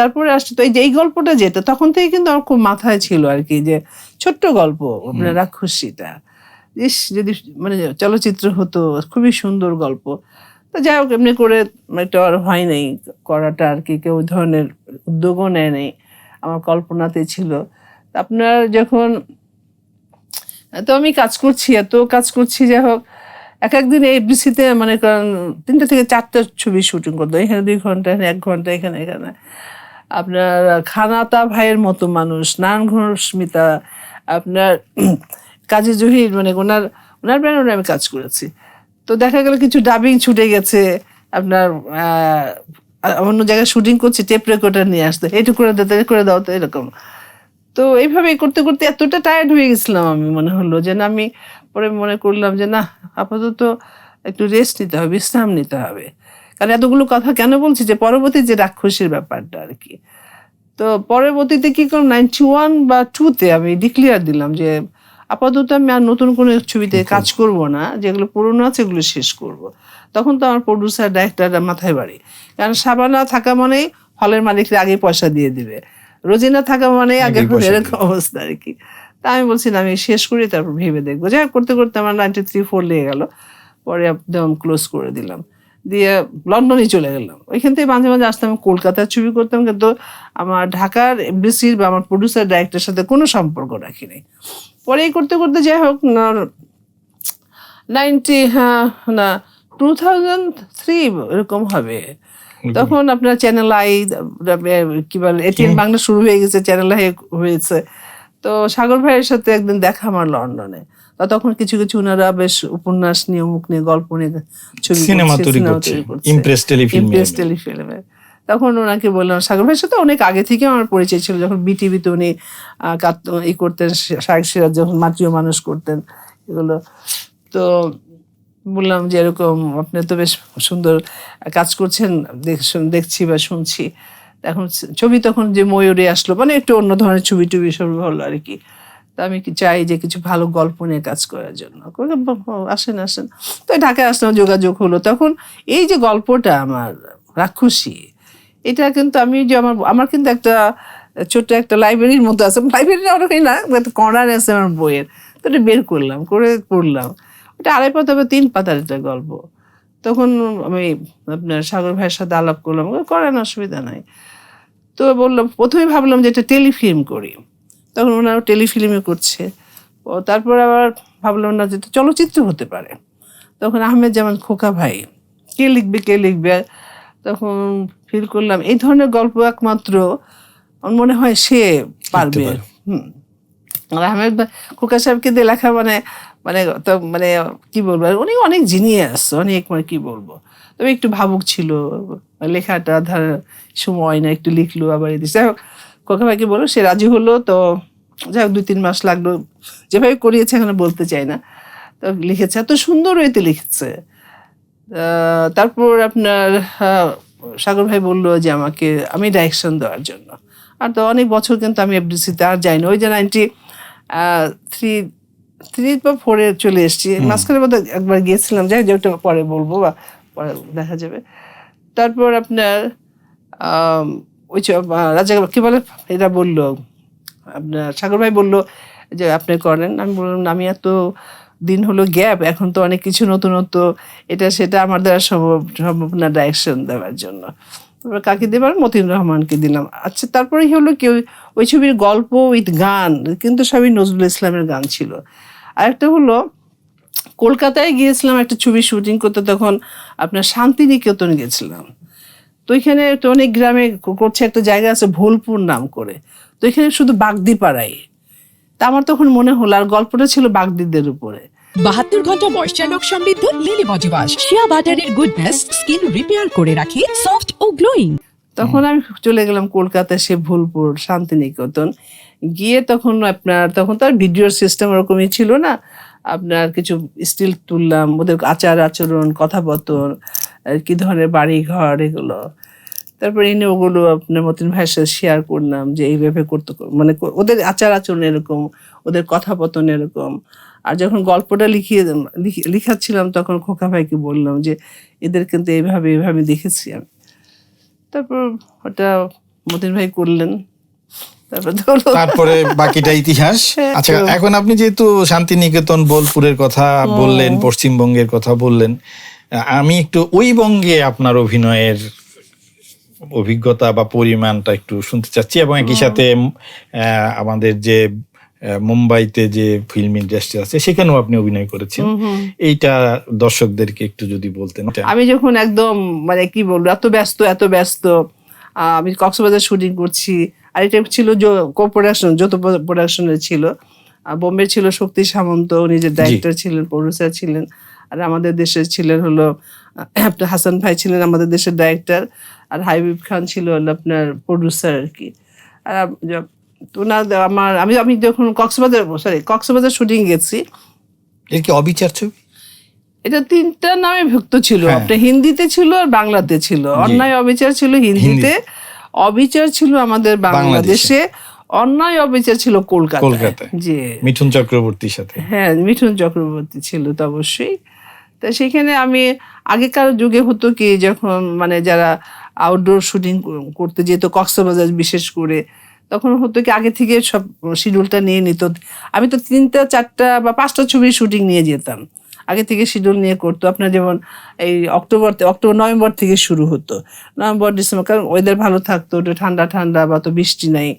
তারপরে আসছে তো এই গল্পটা, যেটা তখন থেকে কিন্তু আমার খুব মাথায় ছিল আর কি, যে ছোট্ট গল্প আপনার রাক্ষসীটা যদি মানে চলচ্চিত্র হতো, খুবই সুন্দর গল্প। তো যাই হোক, এমনি করে এটা আর হয় নাই করাটা আর কি, কেউ ওই ধরনের উদ্যোগও নেয় নাই, আমার কল্পনাতে ছিল। আপনার যখন তো আমি কাজ করছি, যাই হোক, একদিন এফডিসিতে মানে কারণ 3টা থেকে 4টা ছবি শুটিং করতো, এখানে 2 ঘন্টা, এখানে 1 ঘন্টা, এখানে আপনার খানাতা ভাইয়ের মতো মানুষ, নারায়ণ ঘোষমিতা, আপনার কাজী জহির, মানে ওনার ব্যানারে আমি কাজ করেছি। তো দেখা গেল কিছু ডাবিং ছুটে গেছে, আপনার অন্য জায়গায় শুটিং করছি, টেপ রেকর্ডার নিয়ে আসতে, এইটু করে দাও তো এরকম। তো এইভাবে করতে করতে এতটা টায়ার্ড হয়ে গেছিলাম আমি, মনে হলো যে না, আমি পরে মনে করলাম যে না, আপাতত একটু রেস্ট নিতে হবে, বিশ্রাম নিতে হবে। কারণ এতগুলো কথা কেন বলছি, যে পরবর্তী যে রাক্ষসীর ব্যাপারটা আর কি। তো পরবর্তীতে কি করলাম, 91 বা 2-তে আমি ডিক্লেয়ার দিলাম যে আপাতত আমি আর নতুন কোনো ছবিতে কাজ করব না, যেগুলো পুরনো আছে এগুলো শেষ করব। তখন তো আমার প্রডিউসার, ডাইরেক্টররা মাথায় বাড়ি, কারণ শাবানা থাকা মানেই হলের মালিকরা আগে পয়সা দিয়ে দিবে, রোজিনা থাকা মানে আগে, এরকম অবস্থা আর কি। তা আমি বলছি না, আমি শেষ করি, তারপর ভেবে দেখবো। যাই করতে করতে আমার 93-4 লেগে গেল, পরে একদম ক্লোজ করে দিলাম, দিয়ে লন্ডনে চলে গেলাম। ওইখান থেকে মাঝে মাঝে আসতাম, কলকাতার ছবি করতাম, কিন্তু আমার ঢাকার এফডিসির বা আমার প্রডিউসার ডাইরেক্টরের সাথে কোনো সম্পর্ক রাখিনি। পরে করতে করতে যাই হোক, 2003 এরকম হবে, তখন আপনার চ্যানেল আই, কি বলে, এটিএন বাংলা শুরু হয়ে গেছে, চ্যানেল আই হয়েছে। তো সাগর ভাইয়ের সাথে একদিন দেখা আমার লন্ডনে, তখন কিছু কিছু ওনারা বেশ উপন্যাস নিয়ে, মুখ নিয়ে, গল্প নিয়ে ছবি, সিনেমা তৈরি করছে, ইমপ্রেস টেলিফিল্মে। তখন ওনাকে বললাম, সাগর ভাইয়ের সাথে অনেক আগে থেকে আমার পরিচয় ছিল, যখন বিটিভিতে উনি করতেন, শাহেক সিরাজ যখন মাটিও মানুষ করতেন এগুলো। তো বললাম যে এরকম আপনি তো বেশ সুন্দর কাজ করছেন, দেখছি বা শুনছি। এখন ছবি তখন যে ময়ূরে আসলো, মানে একটু অন্য ধরনের ছবি সব হলো আর কি। তা আমি কি চাই যে কিছু ভালো গল্প নিয়ে কাজ করার জন্য, আসেন। তো ঢাকায় আসলাম, যোগাযোগ হলো। তখন এই যে গল্পটা আমার রাক্ষসী, এটা কিন্তু আমি যে আমার কিন্তু একটা ছোট্ট একটা লাইব্রেরির মতো আছে, লাইব্রেরি না, একটা কর্নার আছে আমার বইয়ের, তো এটা বের করলাম, করে পড়লাম। ওটা 2.5 পাতা বা 3 পাতার একটা গল্প। তখন আমি আপনার সাগর ভাইয়ের সাথে আলাপ করলাম, করেন, অসুবিধা নাই। তো বললাম, প্রথমে ভাবলাম যে এটা টেলিফিল্ম করি, তখন ওনারা টেলিফিল্মে করছে। তারপর আবার ভাবলাম না, যে চলচ্চিত্র হতে পারে। তখন আহমেদ জামান খোকা ভাই, কে লিখবে, তখন ফিল করলাম এই ধরনের গল্প একমাত্র মনে হয় সে পারবে। আর আহমেদ খোকা সাহেবকে দিয়ে লেখা মানে কি বলবো, উনি অনেক জিনিয়াস, অনেক মানে কি বলবো, তবে একটু ভাবুক ছিল লেখাটা, সময় না, একটু লিখলো আবার এই দিচ্ছে। খোকা ভাইকে বলো, সে রাজি হলো। তো যাই হোক 2-3 মাস লাগলো, যেভাবে করিয়েছে এখানে বলতে চাই না। তো লিখেছে, এত সুন্দর হইতে লিখেছে। তারপর আপনার সাগর ভাই বললো যে আমাকে আমি ডাইরেকশন দেওয়ার জন্য। আর তো অনেক বছর কিন্তু আমি এফডিসিতে আর যাইনি, ওই যে 93 বা 4 চলে এসেছি, মাঝখানে বোধহয় একবার গিয়েছিলাম, যাই যেটা পরে বলবো বা পরে দেখা যাবে। তারপর আপনার ওই রাজা কি বলে এটা বললো, আপনার সাগর ভাই বললো যে আপনি করেন। আমি বললাম আমি এত দিন হলো গ্যাপ, এখন তো অনেক কিছু নতুনত্ব, এটা সেটা আমার দ্বারা সম্ভব না ডাইরেকশন দেওয়ার জন্য। তারপর কাকে দেবার, মতিন রহমানকে দিলাম। আচ্ছা, তারপরে হলো কি ওই ছবির গল্প উইথ গান, কিন্তু সবই নজরুল ইসলামের গান ছিল। আরেকটা হলো কলকাতায় গিয়েছিলাম একটা ছবি শুটিং করতে, তখন আপনার শান্তিনিকেতন গেছিলাম। তো এখানে তো অনেক গ্রামে করছে, একটা জায়গা আছে ভোলপুর নাম করে, তো এখানে শুধু বাগদি পাড়ায়। তা আমার তখন মনে হলো, আর গল্পটা ছিল বাগদিদের উপরে। 72 ঘন্টা ময়েশ্চার লক সমৃদ্ধ লিলি বডি ওয়াশ, শিয়া বাটারের গুডনেস স্কিন রিপেয়ার করে রাখে সফট ও গ্লোয়িং। তখন আমি চলে গেলাম কলকাতায়, সে ভোলপুর শান্তিনিকেতন গিয়ে, তখন তো আর ভিডিওর সিস্টেম ওরকমই ছিল না, আপনার কিছু স্টিল তুললাম, ওদের আচার আচরণ, কথাবার্তা, কি ধরনের বাড়ি ঘর এগুলো। তারপরে এনে ওগুলো আপনার মতিন ভাইয়ের সাথে শেয়ার করলাম যে এইভাবে করতে, মানে ওদের আচার আচরণ এরকম, ওদের কথাপতন এরকম। আর যখন গল্পটা লিখাচ্ছিলাম তখন খোকা ভাইকে বললাম যে এদের কিন্তু এইভাবে দেখেছি আমি। তারপর ওটা মতিন ভাই করলেন, তারপরে বাকিটা ইতিহাস। আচ্ছা, এখন আপনি যেহেতু শান্তিনিকেতন বোলপুরের কথা বললেন, পশ্চিমবঙ্গের কথা বললেন, আমি একটু ওই বঙ্গে আপনার অভিনয়ের অভিজ্ঞতা বা পরিমাণটা একটু শুনতে চাচ্ছি, এবং একই সাথে আমাদের যে মুম্বাইতে যে ফিল্ম ইন্ডাস্ট্রি আছে সেখানেও আপনি অভিনয় করেছেন, এইটা দর্শকদেরকে একটু যদি বলতেন। আমি যখন একদম মানে কি বলবো, এত ব্যস্ত, আমি কক্সবাজার শুটিং করছি, আর এটা ছিল কো-প্রোডাকশন, যৌথ প্রোডাকশনের ছিল। বোম্বে ছিল শক্তি সামন্ত, উনি যে ডাইরেক্টর ছিলেন, প্রডিউসার ছিলেন, আর আমাদের দেশে ছিলেন হলো আপনার হাসান ভাই ছিলেন আমাদের দেশের ডাইরেক্টর, আর হাবিব খান ছিল আপনার প্রডিউসার আর কি। আর আমি যখন কক্সবাজার শুটিং গেছি। এর কি অবিচার ছবি? এটা 3টা নামে ভুক্ত ছিল, আপনার হিন্দিতে ছিল আর বাংলাতে ছিল। অন্যায় অবিচার ছিল হিন্দিতে, অবিচার ছিল আমাদের বাংলাদেশে, অন্যায় অবিচার ছিল কলকাতায়। যে মিঠুন চক্রবর্তীর সাথে, হ্যাঁ মিঠুন চক্রবর্তী ছিল তো অবশ্যই। তা সেখানে আমি আগেকার যুগে হতো কি, যখন মানে যারা আউটডোর শুটিং করতে যেত কক্সবাজার বিশেষ করে, তখন হতো কি আগে থেকে সব শিডিউলটা নিয়ে নিত। আমি তো 3টা 4টা বা 5টা ছবির শুটিং নিয়ে যেতাম, আগে থেকে শিডিউল নিয়ে করতো। আপনার যেমন এই নভেম্বর থেকে শুরু হতো, নভেম্বর ডিসেম্বর, কারণ ওয়েদার ভালো থাকতো, ওটা ঠান্ডা বা তো বৃষ্টি নাই।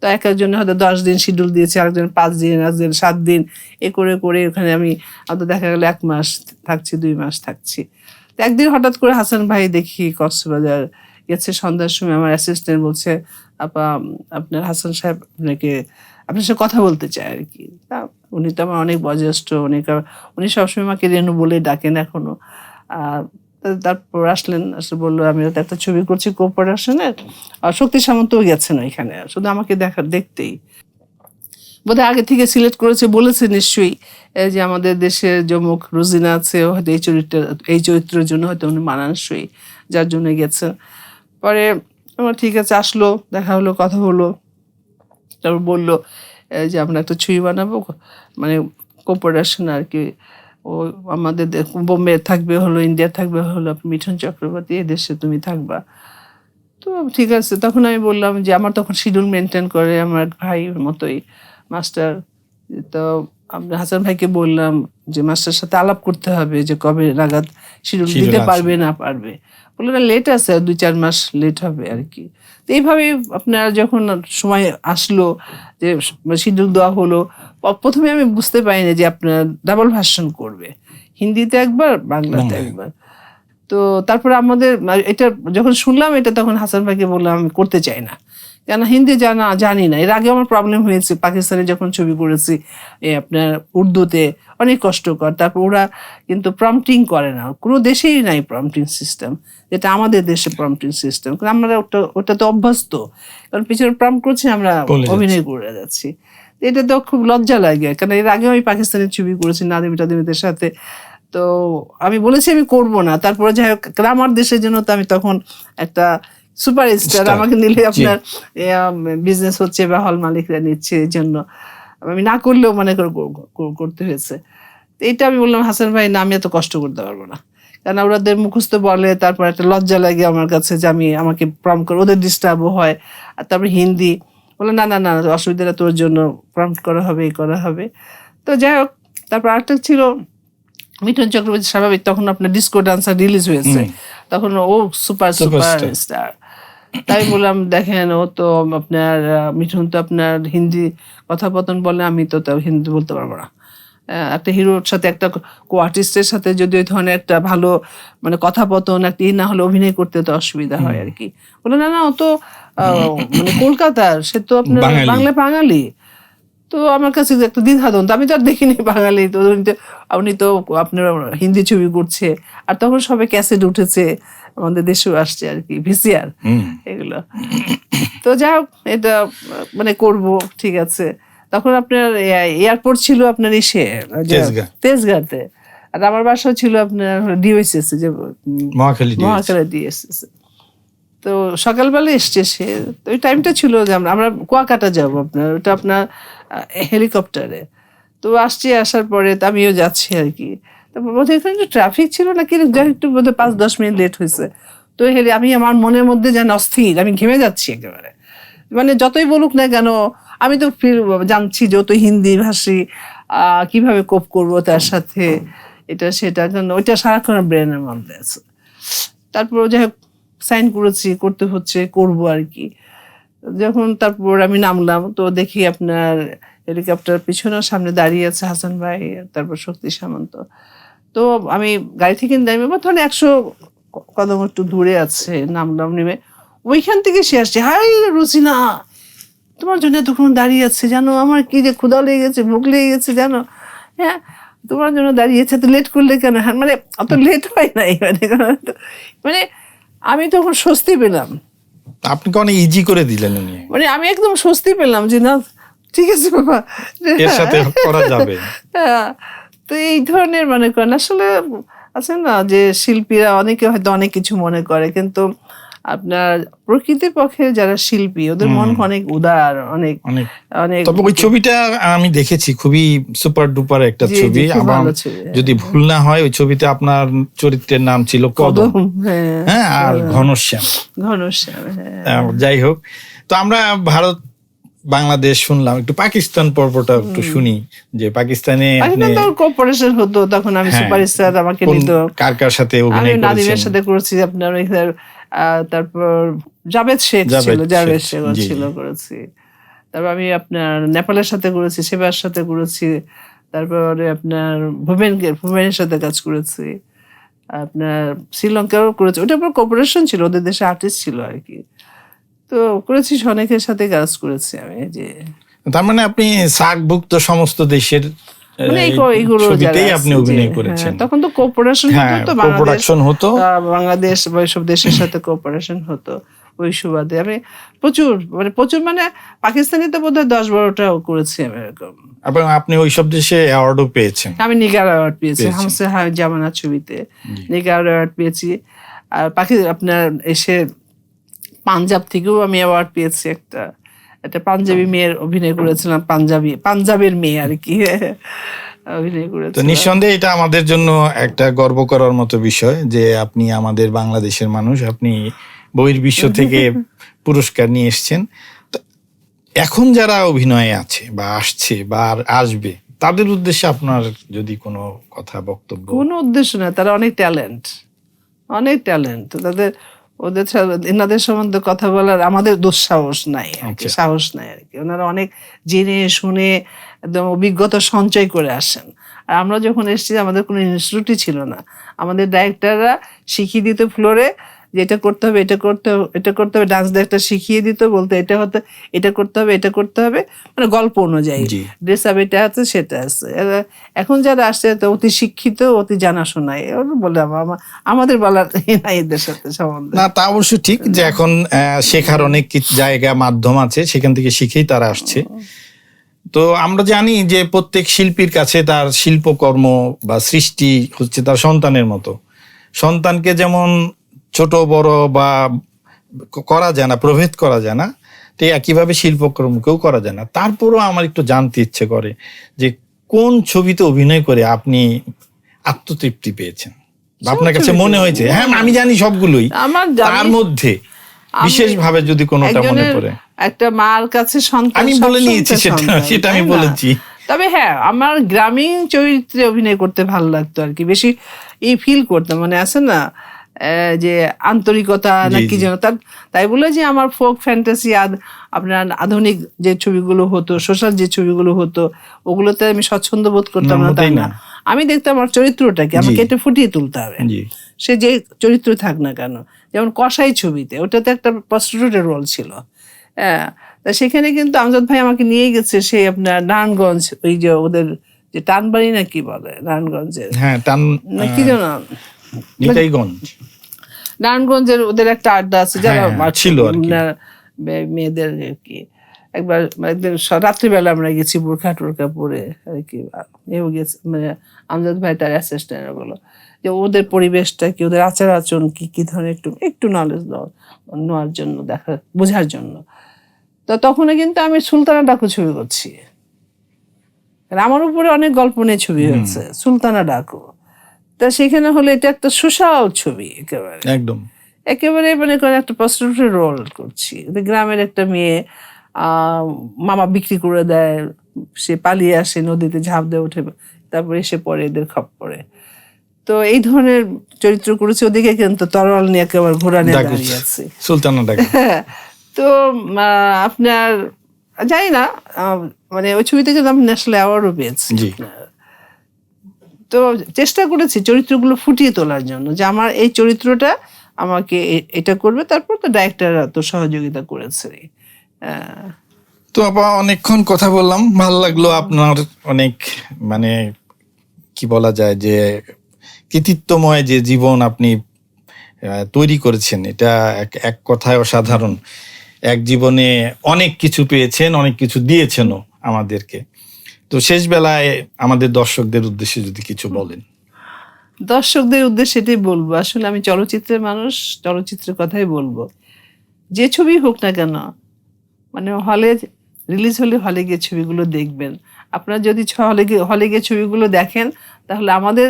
তো একজনে হয়তো 10 দিন শিডিউল দিয়েছে, আরেকজন 5 দিন, একজন 7 দিন, এ করে ওখানে আমি হয়তো দেখা গেলো 1 মাস থাকছি, 2 মাস থাকছি। তো একদিন হঠাৎ করে হাসান ভাই দেখি কক্সবাজার গেছে, সন্ধ্যার সময় আমার অ্যাসিস্ট্যান্ট বলছে, আপা আপনার হাসান সাহেব আপনার সাথে কথা বলতে চায় আর কি। তা উনি তো আমার অনেক বয়োজ্যেষ্ঠ, উনি সবসময় আমাকে রেনু বলে ডাকেন এখনো। তারপর আসলেন, বললো আমি একটা ছবি করছি কো-প্রোডাকশনের, শক্তি সামন্তও গেছেন ওইখানে, শুধু আমাকে দেখতেই বোধহয় আগে থেকে সিলেক্ট করেছে, বলেছে নিশ্চয়ই যে আমাদের দেশের যমুক রোজিনা আছে, হয়তো এই চরিত্রের জন্য হয়তো উনি মানানসই, যার জন্য গেছেন। পরে আমার ঠিক আছে, আসলো, দেখা হলো, কথা হলো। তারপর বললো যে আমরা একটা ছবি বানাবো, মানে কো-প্রোডাকশন আর কি। ও আমাদের বোম্বে থাকবে হলো, ইন্ডিয়া থাকবে হলো মিঠুন চক্রবর্তী, এদেশে তুমি থাকবা। তো ঠিক আছে, তখন আমি বললাম যে আমার তখন শিডিউল মেনটেন করে আমার ভাইয়ের মতোই মাস্টার। তো হাসান ভাইকে বললাম যে মাস্টার সাথে আলাপ করতে হবে যে কবে নাগাদ শিডিউল দিতে পারবে না পারবে। বললো না, লেট আছে, 2-4 মাস লেট হবে আর কি। তো এইভাবেই আপনার যখন সময় আসলো যে শিডিউল দেওয়া হলো, প্রথমে আমি বুঝতে পারিনি যে আপনার ডাবল ভার্সন করবে, হিন্দিতে একবার, বাংলাতে একবার। তো তারপরে আমাদের এটা যখন শুনলাম এটা, তখন হাসান ভাইকে বললাম আমি করতে চাই না, কেন হিন্দি জানি না। এর আগে আমার প্রবলেম হয়েছে, পাকিস্তানে যখন ছবি করেছি আপনার উর্দুতে, অনেক কষ্টকর। তারপর ওরা কিন্তু প্রম্পটিং করে না, কোনো দেশেই নাই প্রম্পটিং সিস্টেম, যেটা আমাদের দেশে প্রম্পটিং সিস্টেম। কারণ আমরা ওটা তো অভ্যস্ত, কারণ পিছনে প্রম্পট করছি, আমরা অভিনয় করে যাচ্ছি। এটা তো খুব লজ্জা লাগে, কারণ এর আগে আমি পাকিস্তানের ছবি করেছি নাদিম টাদিমদের সাথে। তো আমি বলেছি আমি করব না, তারপরে যাই হোক আমার দেশের জন্য তো আমি তখন একটা সুপারস্টার, আমাকে নিলে আপনার বিজনেস হচ্ছে বা হল মালিকরা নিচ্ছে, এই জন্য আমি না করলেও মনে করে করতে হয়েছে। তো এটা আমি বললাম হাসান ভাই না, আমি এত কষ্ট করতে পারবো না, কারণ ওদের মুখস্থ বলে, তারপর একটা লজ্জা লাগে আমার কাছে যে আমি আমাকে প্রম্পট করে, ওদের ডিস্টার্বও হয়, আর তারপর হিন্দি বলে না না না অসুবিধাটা তোর জন্য প্রম্পট করা হবে, এই করা হবে। তো যাই হোক, তারপর আরেকটা ছিল মিঠুন চক্রবর্তী স্বাভাবিক, তখন আপনার ডিস্কো ডান্সার রিলিজ হয়েছে, তখন ও সুপার স্টার। তাই বললাম দেখেন ও তো আপনার মিঠুন তো আপনার হিন্দি কথাপতন বলে, আমি তো তাও হিন্দি বলতে পারবো না। একটা হিরোর সাথে, একটা কো আর্টিস্টের সাথে যদি ওই ধরনের একটা ভালো মানে কথাপতন একটা না হলে অভিনয় করতে তো অসুবিধা হয় আর কি। বলে না না ও তো মানে কলকাতার, সে তো আপনার বাংলা বাঙালি। তো আমার কাছে একটা দ্বিধাদ্বন্দ্ব, আমি তো আর দেখিনি বাঙালি, তো উনি তো আপনার হিন্দি ছবি করছে, আর তখন সবে ক্যাসেট উঠেছে, আমাদের দেশেও আসছে আর কি ভিসিআর এগুলো। তো যাই হোক এটা মানে করব, ঠিক আছে। তখন আপনার এয়ারপোর্ট ছিল আপনার তেজগাঁতে, আর আমার বাসা ছিল আপনার ডিওএসএস, যে মহাখালী ডিওএসএস। তো সকালবেলা এসছে সে, তো ওই টাইমটা ছিল যে আমরা কুয়াকাটা যাবো, আপনার ওটা আপনার হেলিকপ্টারে। তো আসছি, আসার পরে তো আমিও যাচ্ছি আর কি। তারপর বোধহয় এখানে একটু ট্রাফিক ছিল না কি, যাই একটু বোধহয় 5-10 মিনিট লেট হয়েছে। তো আমি আমার মনের মধ্যে যেন অস্থির, আমি ঘেমে যাচ্ছি একেবারে, মানে যতই বলুক না কেন আমি তো জানছি যে ও তো হিন্দি ভাষী, কিভাবে কোপ করবো তার সাথে, এটা সেটা, জন্য ওইটা সারাক্ষণ ব্রেনের মধ্যে আছে। তারপর যাই হোক সাইন করেছি, করতে হচ্ছে, করবো আর কি। যখন তারপর আমি নামলাম, তো দেখি আপনার হেলিকপ্টার পিছনের সামনে দাঁড়িয়ে আছে হাসান ভাই, তারপর শক্তি সামন্ত। তো আমি গাড়ি থেকে নেমে তখন 100 কদম একটু দূরে আছে, নামলাম, নেমে ওইখান থেকে সে আসছে, হাই রুচিনা তোমার জন্য এতক্ষণ দাঁড়িয়ে আছে জানো, আমার কি যে ক্ষুধা লেগে গেছে, ভোক লেগে গেছে জানো, হ্যাঁ তোমার জন্য দাঁড়িয়েছে, তো লেট করলে কেন? হ্যাঁ মানে অত লেট হয় নাই, মানে আমি তখন স্বস্তি পেলাম। আপনি অনেক ইজি করে দিলেন উনি, মানে আমি একদম স্বস্তি পেলাম যে না ঠিক আছে বাবা, এর সাথে করা যাবে। তো এই ধরনের মনে করেন আসলে আছে না যে শিল্পীরা অনেকে হয়তো অনেক কিছু মনে করে, কিন্তু আপনার প্রকৃতির পক্ষে যারা শিল্পী ওদের মন অনেক উদার, অনেক অনেক। তবে ওই ছবিটা আমি দেখেছি, খুবই সুপার ডুপার একটা ছবি। আমার যদি ভুল না হয় ওই ছবিতে আপনার চরিত্রের নাম ছিল কদম, হ্যাঁ, আর ঘনশ্যাম। যাই হোক, তো আমরা ভারত বাংলাদেশ শুনলাম, একটু পাকিস্তান পর্বটা একটু শুনি, যে পাকিস্তানে কোঅপারেশন হতো তখন, আমি সুপারস্টার, আমাকে নিত, কার কার সাথে অভিনয় করেছেন? নাদিমের সাথে করেছি আপনার, তারপর জাভেদ শেখ ছিল করেছি, তারপর আমি আপনার নেপালের সাথে করেছি, সেবার সাথে করেছি, তারপরে আপনার ভুবেনের সাথে কাজ করেছি, আপনার শ্রীলঙ্কারও করেছি, ওটা পুরো কোঅপারেশন ছিল, ওদের দেশে আর্টিস্ট ছিল আর কি। তো করেছি, অনেকের সাথে কাজ করেছি আমি। যে তার মানে আপনি সার্কভুক্ত সমস্ত দেশের ছবিতেই আপনি অভিনয় করেছেন। তখন তো কোঅপারেশন হতো, বাংলাদেশ বা সব দেশের সাথে কোঅপারেশন হতো, ওই সুবাদে আমি প্রচুর মানে পাকিস্তানিতে বোধহয় 10-12টাও করেছি আমি এরকম। এবং আপনি ওই সব দেশে অ্যাওয়ার্ডও পেয়েছেন? আমি নিগার অ্যাওয়ার্ড পেয়েছি, হামসে হায় জামানা ছবিতে নিগার অ্যাওয়ার্ড পেয়েছি। আর আপনার এসে পাঞ্জাব থেকেও আমি অ্যাওয়ার্ড পেয়েছি, একটা পাঞ্জাবি মেয়ের অভিনয় করেছিলাম, পাঞ্জাবের মেয়ে আর কি অভিনয় করেছি। তো নিঃসন্দেহে এটা আমাদের জন্য একটা গর্ব করার মতো বিষয় যে আপনি আমাদের বাংলাদেশের মানুষ, আপনি বহির্বিশ্ব থেকে পুরস্কার নিয়ে এসছেন। এখন যারা অভিনয়ে আছে বা আসছে বা আসবে, তাদের উদ্দেশ্যে আপনার যদি কোনো কথা, বক্তব্য? কোনো উদ্দেশ্য না, তারা অনেক ট্যালেন্ট, এনাদের সম্বন্ধে কথা বলার আমাদের দুঃসাহস নাই, সাহস নাই আর কি। ওনারা অনেক জেনে শুনে একদম অভিজ্ঞতা সঞ্চয় করে আসেন। আর আমরা যখন এসেছি আমাদের কোনো ইনস্টিটিউটই ছিল না, আমাদের ডাইরেক্টররা শিখিয়ে দিত ফ্লোরে যে এটা করতে হবে, এটা করতে হবে, এটা করতে হবে, ডান্স ডাইরেক্টর শিখিয়ে দিত, বলতে এটা হতে এটা করতে হবে, এটা করতে হবে, মানে গল্প অনুযায়ী ড্রেস আপ এটা আছে সেটা আছে। এখন যারা আসছে অতি শিক্ষিত, অতি জানাশোনায়, বলে আমাদের বলার নাই এদের সাথে সম্বন্ধে। না, তা অবশ্য ঠিক যে এখন শেখার অনেক জায়গা মাধ্যম আছে, সেখান থেকে শিখেই তারা আসছে। তো আমরা জানি যে প্রত্যেক শিল্পীর কাছে তার শিল্পকর্ম বা সৃষ্টি হচ্ছে তার সন্তানের মতো। সন্তানকে যেমন ছোট বড় বা করা যায় না, প্রভেদ করা যায় না, তো একইভাবে শিল্পকর্মকেও করা যায় না। তারপরও আমার একটু জানতে ইচ্ছে করে যে কোন ছবিতে অভিনয় করে আপনি আত্মতৃপ্তি পেয়েছেন বা আপনার কাছে মনে হয়েছে? হ্যাঁ, আমি জানি সবগুলোই, আমার তার মধ্যে বিশেষভাবে যদি কোনোটা মনে পড়ে। একটা মার কাছে সন্তান, আমি বলে নিয়েছি সেটা আমি বলেছি। তবে হ্যাঁ, আমার গ্রামীণ চরিত্রে অভিনয় করতে ভালো লাগতো আর কি, বেশি এই ফিল করতাম, মানে আছে না যে আন্তরিকতা নাকি যেন তাই বলে যে আমার ফোক ফ্যান্টাসি আপনার আধুনিক যে ছবিগুলো হতো, সোশ্যাল যে ছবিগুলো হতো, ওগুলোতে আমি স্বচ্ছন্দ বোধ করতাম না, তাই না। আমি দেখতাম আমার চরিত্রটাকে আমাকে এটা ফুটিয়ে তুলতে হবে, সে যে চরিত্র থাক না কেন। যেমন কসাই ছবিতে ওটাতে একটা প্রস্টিটিউটের রোল ছিল, হ্যাঁ, তা সেখানে কিন্তু আমজাদ ভাই আমাকে নিয়ে গেছে সেই আপনার নারায়ণগঞ্জ, ওই যে ওদের যে টানবাড়ি না কি বলে নারায়ণগঞ্জের, হ্যাঁ কি যেন নারায়ণগঞ্জের ওদের একটা আড্ডা আছে যারা ছিল মেয়েদের আর কি। একবার একদিন রাত্রিবেলা আমরা গেছি বোরখা টোরখা পরে আর কি, গেছে মানে আমজাদ ভাই তার অ্যাসিস্ট্যান্ট বলো যে ওদের পরিবেশটা কি, ওদের আচার আচরণ কি, কি ধরনের একটু নলেজ নেওয়ার জন্য, বোঝার জন্য। তো তখন কিন্তু আমি সুলতানা ডাকু ছবি করছি, আমার উপরে অনেক গল্প নিয়ে ছবি হয়েছে সুলতানা ডাকু। তা সেখানে হলো এটা একটা সুশাল ছবি, একেবারে মানে একটা প্রস্টিটিউটের রোল করছি। গ্রামের একটা মেয়ে মামা বিক্রি করে দেয়, সে পালিয়ে আসে, নদীতে ঝাঁপ দিয়ে ওঠে, তারপরে এসে পড়ে এদের খপ্পরে। তো এই ধরনের চরিত্র করেছে। ওদিকে কিন্তু তরোয়াল নিয়ে একেবারে ঘোড়া নিয়ে দাঁড়িয়ে আছে সুলতানা ডাকু। তো আপনার জানি না, মানে ওই ছবিতে কিন্তু আমি ন্যাশনাল অ্যাওয়ার্ডও পেয়েছি। তো চেষ্টা করেছি চরিত্রগুলো ফুটিয়ে তোলার জন্য, যে আমার এই চরিত্রটা আমাকে এটা করবে। তারপর তো ডাইরেক্টর তো সহযোগিতা করেছে। তো আপা অনেকক্ষণ কথা বললাম, ভালো লাগলো। আপনার অনেক মানে কি বলা যায় যে কৃতিত্বময় যে জীবন আপনি তৈরি করেছেন, এটা এক কথায় অসাধারণ। এক জীবনে অনেক কিছু পেয়েছেন, অনেক কিছু দিয়েছেনও আমাদেরকে। তো শেষ বেলায় আমাদের দর্শকদের উদ্দেশ্যে যদি কিছু বলেন। দর্শকদের উদ্দেশ্যে এটাই বলবো, আসলে আমি চলচ্চিত্রের মানুষ, চলচ্চিত্রের কথাই বলবো। যে ছবি হোক না কেন, মানে হলে রিলিজ হলে হলে গিয়ে ছবিগুলো দেখবেন। আপনারা যদি হলে গিয়ে ছবিগুলো দেখেন, তাহলে আমাদের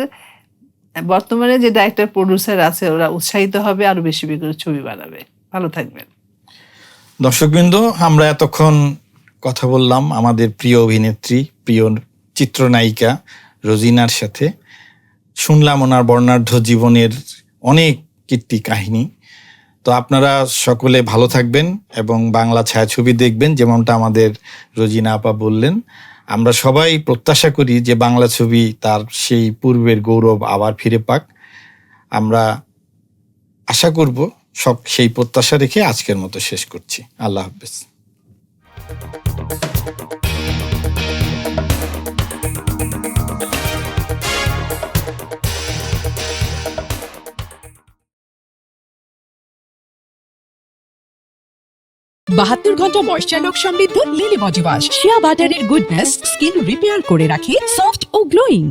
বর্তমানে যে ডাইরেক্টর প্রডিউসার আছে ওরা উৎসাহিত হবে, আরো বেশি বেশি করে ছবি বানাবে। ভালো থাকবেন। দর্শকবৃন্দ, আমরা এতক্ষণ কথা বললাম আমাদের প্রিয় অভিনেত্রী, প্রিয় চিত্রনায়িকা রোজিনার সাথে। শুনলাম ওনার বর্ণাঢ্য জীবনের অনেক কীর্তি কাহিনী। তো আপনারা সকলে ভালো থাকবেন এবং বাংলা ছায়াছবি দেখবেন, যেমনটা আমাদের রোজিনা আপা বললেন। আমরা সবাই প্রত্যাশা করি যে বাংলা ছবি তার সেই পূর্বের গৌরব আবার ফিরে পাক। আমরা আশা করব, সব সেই প্রত্যাশা রেখে আজকের মতো শেষ করছি। আল্লাহ হাফেজ। বাহাত্তর ঘন্টা ময়েশ্চার লক সমৃদ্ধ লিলি বডি ওয়াশ। শিয়া বাটারের গুডনেস স্কিন রিপেয়ার করে রাখে সফট ও গ্লোয়িং।